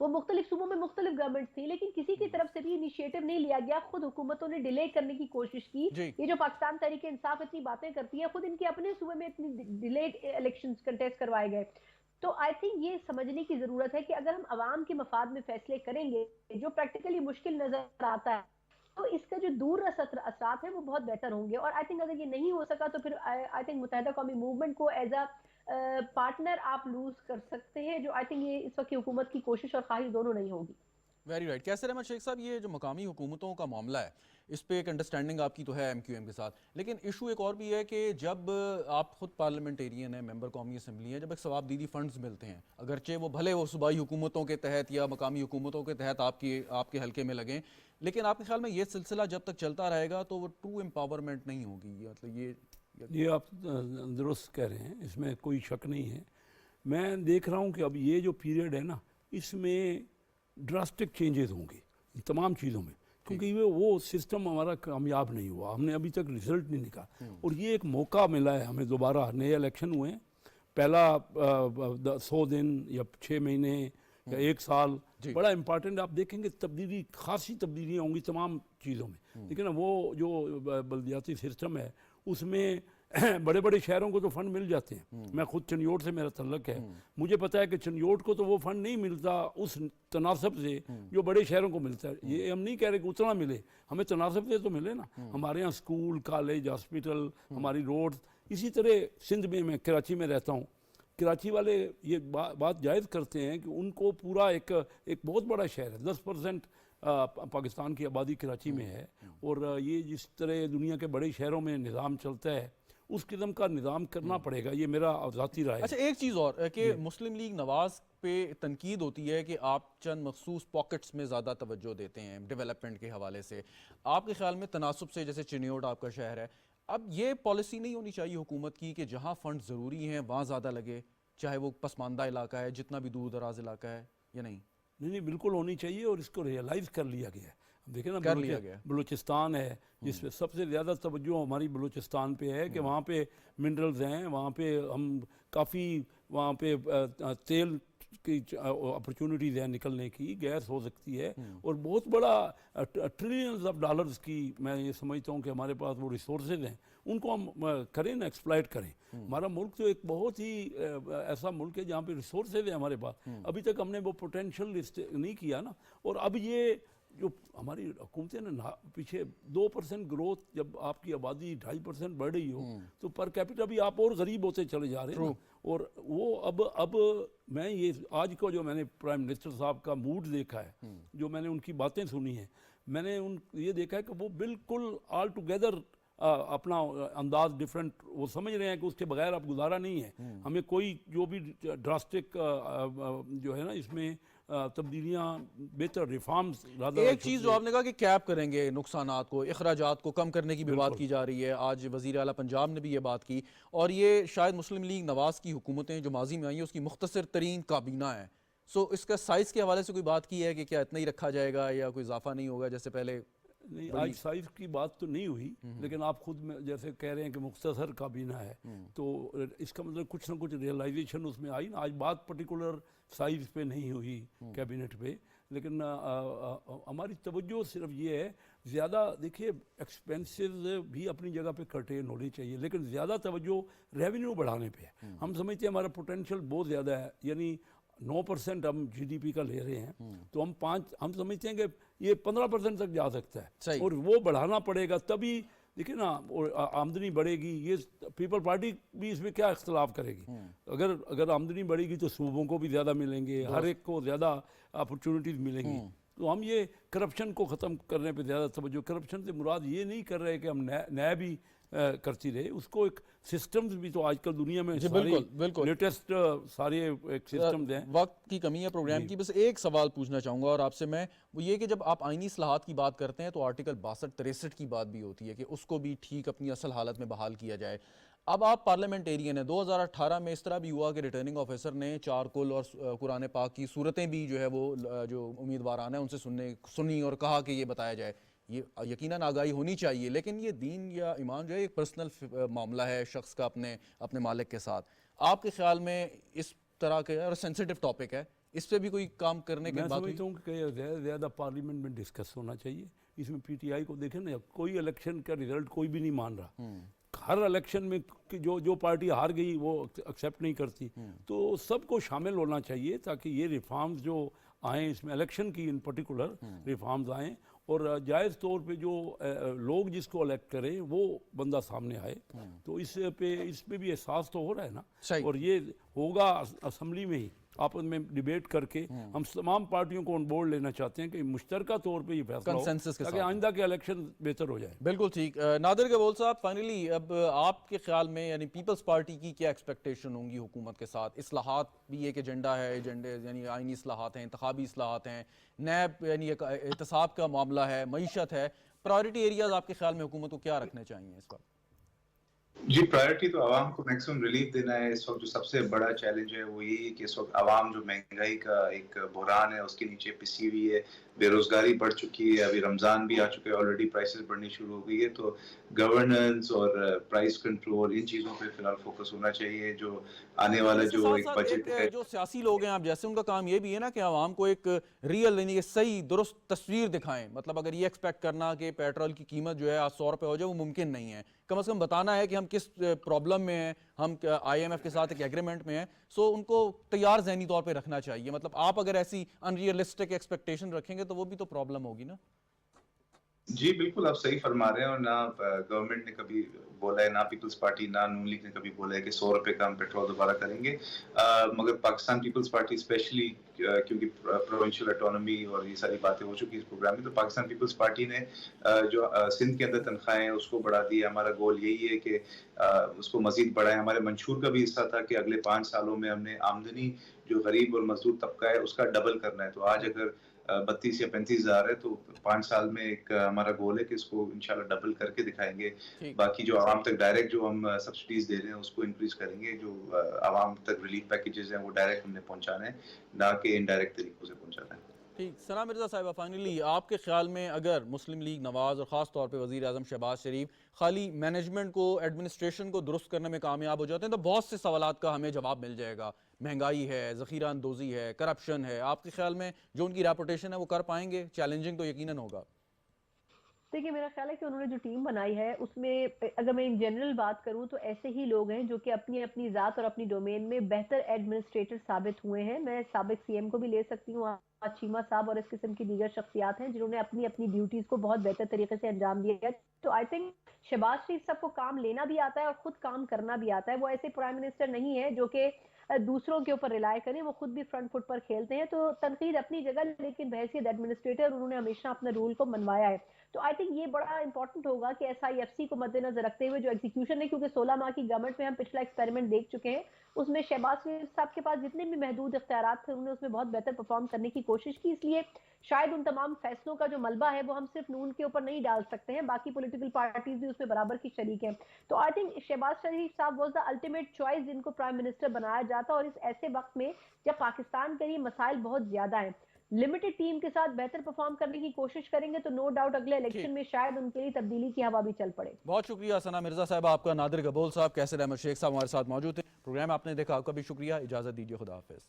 Speaker 4: वो मुख्तलिफ सूबों में मुख्तलिफ गवर्नमेंट थी, लेकिन किसी की तरफ से भी इनिशिएटिव नहीं लिया गया। खुद हुकूमतों ने डिले करने की कोशिश की। ये जो पाकिस्तान तहरीक इंसाफ इतनी बातें करती है, खुद इनके अपने सूबे में इतनी डिलेड इलेक्शंस कंटेस्ट करवाए गए। तो आई थिंक ये समझने की जरूरत है कि अगर हम आवाम के मफाद में फैसले करेंगे जो प्रैक्टिकली मुश्किल नजर आता है तो इसका जो दूर असरात है वो बहुत बेहतर होंगे। और आई थिंक अगर ये नहीं हो सका तो फिर आई थिंक मुत्तहदा कौमी मूवमेंट को एज अ पार्टनर आप लूज कर सकते हैं, जो आई थिंक ये इस वक्त की हुकूमत की कोशिश और ख्वाहिश दोनों नहीं होगी।
Speaker 1: Very right. कैसर अहमद शेख साहब, ये जो मकामी हुकूमतों का मामला है इस पे एक अंडरस्टैंडिंग आपकी तो है MQM के साथ, लेकिन इशू एक और भी है कि जब आप खुद पार्लियामेंटेरियन हैं, मेंबर कौमी असम्बली हैं, जब एक सवाबदीदी फंड्स मिलते हैं, अगरचे वो भले वो सूबाई हुकूमतों के तहत या मकामी हुकूमतों के तहत आपके हल्के में लगें, लेकिन आपके ख्याल में ये सिलसिला जब तक चलता रहेगा तो वो ट्रू एम्पावरमेंट नहीं होगी? मतलब ये
Speaker 2: आप दुरुस्त कह रहे हैं, इसमें कोई शक नहीं है। मैं देख रहा हूँ कि अब ये जो पीरियड है ना, इसमें ड्रास्टिक चेंजेस होंगे तमाम चीज़ों में, क्योंकि वो सिस्टम हमारा कामयाब नहीं हुआ, हमने अभी तक रिजल्ट नहीं निकाला। और ये एक मौका मिला है हमें, दोबारा नए इलेक्शन हुए हैं, पहला 100 दिन या 6 महीने या 1 साल बड़ा इंपॉर्टेंट। आप देखेंगे तब्दीली, खासी तब्दीलियाँ होंगी तमाम चीज़ों में। लेकिन वो जो बल्दियाती सिस्टम है उसमें बड़े बड़े शहरों को तो फंड मिल जाते हैं। मैं खुद चनियोट से मेरा तल्लक है, मुझे पता है कि चनियोट को तो वो फंड नहीं मिलता उस तनासब से जो बड़े शहरों को मिलता है। ये हम नहीं कह रहे कि उतना मिले, हमें तनासब से तो मिले ना। हमारे यहाँ स्कूल, कॉलेज, हॉस्पिटल, हमारी रोड, इसी तरह सिंध में, मैं कराची में रहता हूँ, कराची वाले ये बात जायज़ करते हैं कि उनको पूरा एक बहुत बड़ा शहर है, 10% पाकिस्तान की आबादी कराची में है। और ये जिस तरह दुनिया के बड़े शहरों में निज़ाम चलता है उस किस्म का निज़ाम करना पड़ेगा, ये मेरा ज़ाती राय है।
Speaker 1: अच्छा, एक चीज़ और कि मुस्लिम लीग नवाज पे तनकीद होती है कि आप चंद मखसूस पॉकेट्स में ज़्यादा तवज्जो देते हैं डेवलपमेंट के हवाले से। आपके ख्याल में तनासुब से, जैसे चिनियोट आपका शहर है, अब ये पॉलिसी नहीं होनी चाहिए हुकूमत की कि जहाँ फंड ज़रूरी हैं वहाँ ज़्यादा लगे, चाहे वो पसमानदा इलाका है, जितना भी दूर दराज इलाका है, या नहीं?
Speaker 2: नहीं, बिल्कुल होनी चाहिए और इसको रियलाइज़ कर लिया गया है। देखें ना, बलूचिस्तान है जिसमें सबसे ज़्यादा तवज्जो हमारी बलूचिस्तान पे है कि वहाँ पे मिनरल्स हैं, वहाँ पे हम काफ़ी, वहाँ पे तेल की अपॉर्चुनिटीज़ हैं निकलने की, गैस हो सकती है और बहुत बड़ा ट्रिलियंस ऑफ डॉलर्स की मैं ये समझता हूँ कि हमारे पास वो रिसोर्सेज हैं, उनको हम करें ना, एक्सप्लॉइट करें। हमारा मुल्क तो एक बहुत ही ऐसा मुल्क है जहाँ पे रिसोर्सेज है हमारे पास, अभी तक हमने वो पोटेंशियल नहीं किया ना। और अब ये जो हमारी हुकूमतें ना, पीछे 2% ग्रोथ, जब आपकी आबादी 2.5% बढ़ रही हो तो पर कैपिटा भी आप और गरीब होते चले जा रहे हैं। और वो अब मैं ये आज को जो मैंने प्राइम मिनिस्टर साहब का मूड देखा है, जो मैंने उनकी बातें सुनी हैं, मैंने ये देखा है कि वो बिल्कुल ऑल टुगेदर अपना अंदाज डिफरेंट, वो समझ रहे हैं कि उसके बगैर अब गुजारा नहीं है। हमें कोई जो भी ड्रास्टिक जो है ना इसमें तब्दीलियाँ, बेहतर रिफॉर्म्स।
Speaker 1: एक चीज़ जो आपने कहा कि कैप करेंगे नुकसानात को, अखराजात को कम करने की भी बात की जा रही है, आज वज़ीर आला पंजाब ने भी ये बात की, और ये शायद मुस्लिम लीग नवाज की हुकूमतें जो माजी में आई हैं उसकी मुख्तसर तरीन काबीना है। सो इसका साइज़ के हवाले से कोई बात की है कि क्या इतना ही रखा जाएगा या कोई इजाफा नहीं होगा जैसे पहले?
Speaker 2: नहीं, आज साइज की बात तो नहीं हुई, लेकिन आप खुद में जैसे कह रहे हैं कि मुख्तसर काबीना है, तो इसका मतलब कुछ ना कुछ रियलाइजेशन उसमें आई ना। आज बात पर्टिकुलर साइज पे नहीं हुई कैबिनेट पे, लेकिन हमारी तवज्जो सिर्फ ये है, ज़्यादा देखिए एक्सपेंसेस भी अपनी जगह पे कर्टेन होनी चाहिए, लेकिन ज़्यादा तवज्जो रेवेन्यू बढ़ाने पे है। हम समझते हैं हमारा पोटेंशियल बहुत ज़्यादा है, यानी 9% हम जीडीपी का ले रहे हैं, तो हम समझते हैं कि ये 15% तक जा सकता है, और वो बढ़ाना पड़ेगा तभी। देखिए ना, और आमदनी बढ़ेगी, ये पीपल पार्टी भी इसमें क्या इख्तलाफ करेगी। अगर आमदनी बढ़ेगी तो सूबों को भी ज़्यादा मिलेंगे, हर एक को ज़्यादा अपॉर्चुनिटीज़ मिलेंगी। तो हम ये करप्शन को ख़त्म करने पे ज़्यादा तवज्जो, करप्शन से मुराद ये नहीं कर रहे कि हम न्याय भी करती रहे, उसको एक सिस्टम्स भी तो आजकल दुनिया में
Speaker 1: बिल्कुल
Speaker 2: लेटेस्ट सारे एक सिस्टम्स हैं।
Speaker 1: वक्त की कमी है प्रोग्राम की, बस एक सवाल पूछना चाहूँगा और आपसे मैं, वो ये कि जब आप आईनी इस्लाहात की बात करते हैं तो आर्टिकल 62-63 की बात भी होती है कि उसको भी ठीक अपनी असल हालत में बहाल किया जाए। अब आप पार्लियामेंटेरियन हैं, 2018 में इस तरह भी हुआ कि रिटर्निंग ऑफिसर ने चारकुल और कुरान पाक की सूरतें भी जो है वो जो उम्मीदवार हैं उनसे सुनी और कहा कि ये बताया जाए। ये यकीनन आगाही होनी चाहिए, लेकिन ये दीन या ईमान जो है एक पर्सनल मामला है शख्स का अपने मालिक के साथ। आपके ख्याल में इस तरह के, और सेंसिटिव टॉपिक है, इस पर भी कोई काम करने की बात?
Speaker 2: मैं समझता हूँ कि ज़्यादा पार्लियामेंट में डिस्कस होना चाहिए। इसमें पीटीआई को देखें ना, कोई इलेक्शन का रिजल्ट कोई भी नहीं मान रहा। हर इलेक्शन में जो पार्टी हार गई वो एक्सेप्ट नहीं करती, तो सबको शामिल होना चाहिए ताकि ये रिफॉर्म्स जो आए, इसमें इलेक्शन की इन पर्टिकुलर रिफॉर्म्स आएँ, और जायज़ तौर पे जो लोग जिसको इलेक्ट करें वो बंदा सामने आए। तो इस पे भी एहसास तो हो रहा है ना, और ये होगा असम्बली में ही आपस में डिबेट करके। हम तमाम पार्टियों को ऑन बोर्ड लेना चाहते हैं कि मुश्तरका तौर पे ये फैसला हो ताकि आइंदा के इलेक्शन बेहतर हो जाए।
Speaker 1: बिल्कुल ठीक। नादिर गबोल साहब, फाइनली अब आपके ख्याल में यानी पीपल्स पार्टी की क्या एक्सपेक्टेशन होंगी हुकूमत के साथ? इस्लाहात भी एक एजेंडा है, एजेंडे यानी आइनी इस्लाहात हैं, इंतखाबी इस्लाहात हैं, नैब यानी एहतसाब का मामला है, मईशत है। प्रायोरिटी एरियाज आपके ख्याल में हुकूमत को क्या रखने चाहिए इस वक्त?
Speaker 3: जी, प्रायोरिटी तो आवाम को मैक्सिमम रिलीफ देना है। इस वक्त जो सबसे बड़ा चैलेंज है वो यही है कि इस वक्त आवाम जो महंगाई का एक बुहरान है उसके नीचे पिसी हुई है, बेरोजगारी बढ़ चुकी है, अभी रमज़ान भी आ चुका है, ऑलरेडी प्राइसेस बढ़नी शुरू हो गई है। तो गवर्नेंस और प्राइस कंट्रोल, इन चीज़ों पे फिलहाल फोकस होना चाहिए। जो आने वाला जो एक बजट है,
Speaker 1: जो सियासी लोग हैं आप जैसे, उनका काम ये भी है ना कि आवाम को एक रियल यानी कि सही दुरुस्त तस्वीर दिखाएं। मतलब अगर ये एक्सपेक्ट करना कि पेट्रोल की कीमत जो है आज 100 रुपये हो जाए, वो मुमकिन नहीं है। कम से कम बताना है कि हम किस प्रॉब्लम में हैं, हम IMF के साथ एक एग्रीमेंट में हैं। सो उनको तैयार ज़हनी तौर पे रखना चाहिए। मतलब आप अगर ऐसी अनरियलिस्टिक एक्सपेक्टेशन रखेंगे तो वो भी तो प्रॉब्लम होगी ना।
Speaker 3: जी बिल्कुल, आप सही फरमा रहे हैं। और ना गवर्नमेंट ने कभी बोला है, ना पीपल्स पार्टी ना नून लीग ने कभी बोला है कि 100 रुपए का हम पेट्रोल दोबारा करेंगे। मगर पाकिस्तान पीपल्स पार्टी स्पेशली क्योंकि प्रोविंशियल ऑटोनॉमी और ये सारी बातें हो चुकी इस प्रोग्राम में, तो पाकिस्तान पीपल्स पार्टी ने जो सिंध के अंदर तनख्वाहें हैं उसको बढ़ा दी है। हमारा गोल यही है कि उसको मजीद बढ़ाएं। हमारे मंशूर का भी हिस्सा था कि अगले 5 सालों में हमने आमदनी जो गरीब और मजदूर तबका है उसका डबल करना है। तो आज अगर 32 या 35 हज़ार है तो 5 साल में एक हमारा गोल है कि इसको इंशाल्लाह डबल करके दिखाएंगे। बाकी जो आवाम तक डायरेक्ट जो हम सब्सिडीज दे रहे हैं उसको इंक्रीज करेंगे। जो आवाम तक रिलीफ पैकेजेस हैं वो डायरेक्ट हमने पहुंचाना है, ना कि इनडायरेक्ट तरीकों से पहुंचाना है।
Speaker 1: ठीक। सना मिर्ज़ा साहिबा, फाइनली आपके ख्याल में अगर मुस्लिम लीग नवाज़ और ख़ास तौर पे वज़ीर आज़म शहबाज शरीफ खाली मैनेजमेंट को, एडमिनिस्ट्रेशन को दुरुस्त करने में कामयाब हो जाते हैं तो बहुत से सवालात का हमें जवाब मिल जाएगा। महंगाई है, ज़ख़ीरा अंदोज़ी है, करप्शन है। आपके ख्याल में जो उनकी रेपुटेशन है वो कर पाएंगे? चैलेंजिंग तो यकीनन होगा।
Speaker 4: देखिए, मेरा ख्याल है कि उन्होंने जो टीम बनाई है उसमें अगर मैं इन जनरल बात करूं तो ऐसे ही लोग हैं जो कि अपनी अपनी ज़ात और अपनी डोमेन में बेहतर एडमिनिस्ट्रेटर साबित हुए हैं। मैं साबिक CM को भी ले सकती हूँ, चीमा साहब और इस किस्म की दीगर शख्सियात हैं जिन्होंने अपनी अपनी ड्यूटीज को बहुत बेहतर तरीके से अंजाम दिया है। तो आई थिंक शहबाज शरीफ साहब को काम लेना भी आता है और खुद काम करना भी आता है। वो ऐसे प्राइम मिनिस्टर नहीं है जो कि दूसरों के ऊपर रिलाय करें, वो खुद भी फ्रंट फुट पर खेलते हैं। तो तनकीद अपनी जगह, लेकिन बहैसियत एडमिनिस्ट्रेटर उन्होंने हमेशा अपने रूल को मनवाया है। तो आई थिंक ये बड़ा इंपॉर्टेंट होगा कि SIFC को मद्देनजर रखते हुए जो एग्जीक्यूशन है, क्योंकि 16 माह की गवर्नमेंट में हम पिछला एक्सपेरिमेंट देख चुके हैं, उसमें शहबाज शरीफ साहब के पास जितने भी महदूद इख्तियारात थे उन्होंने उसमें बहुत बेहतर परफॉर्म करने की कोशिश की। इसलिए शायद उन तमाम फैसलों का जो मलबा है वो हम सिर्फ नून के ऊपर नहीं डाल सकते हैं, बाकी पॉलिटिकल पार्टीज भी उसमें बराबर की शरीक हैं। तो आई थिंक शहबाज शरीफ साहब वाज द अल्टीमेट चॉइस जिनको प्राइम मिनिस्टर बनाया जाता। और इस ऐसे वक्त में जब पाकिस्तान के लिए मसाइल बहुत ज्यादा हैं, लिमिटेड टीम के साथ बेहतर परफॉर्म करने की कोशिश करेंगे तो नो डाउट अगले इलेक्शन में शायद उनके लिए तब्दीली की हवा भी चल पड़े।
Speaker 1: बहुत शुक्रिया सना मिर्जा साहब आपका। नादिर गबोल साहब, कैसर अहमद शेख साहब हमारे साथ मौजूद थे। प्रोग्राम आपने देखा, आपका भी शुक्रिया। इजाजत दीजिए, खुदा हाफिज।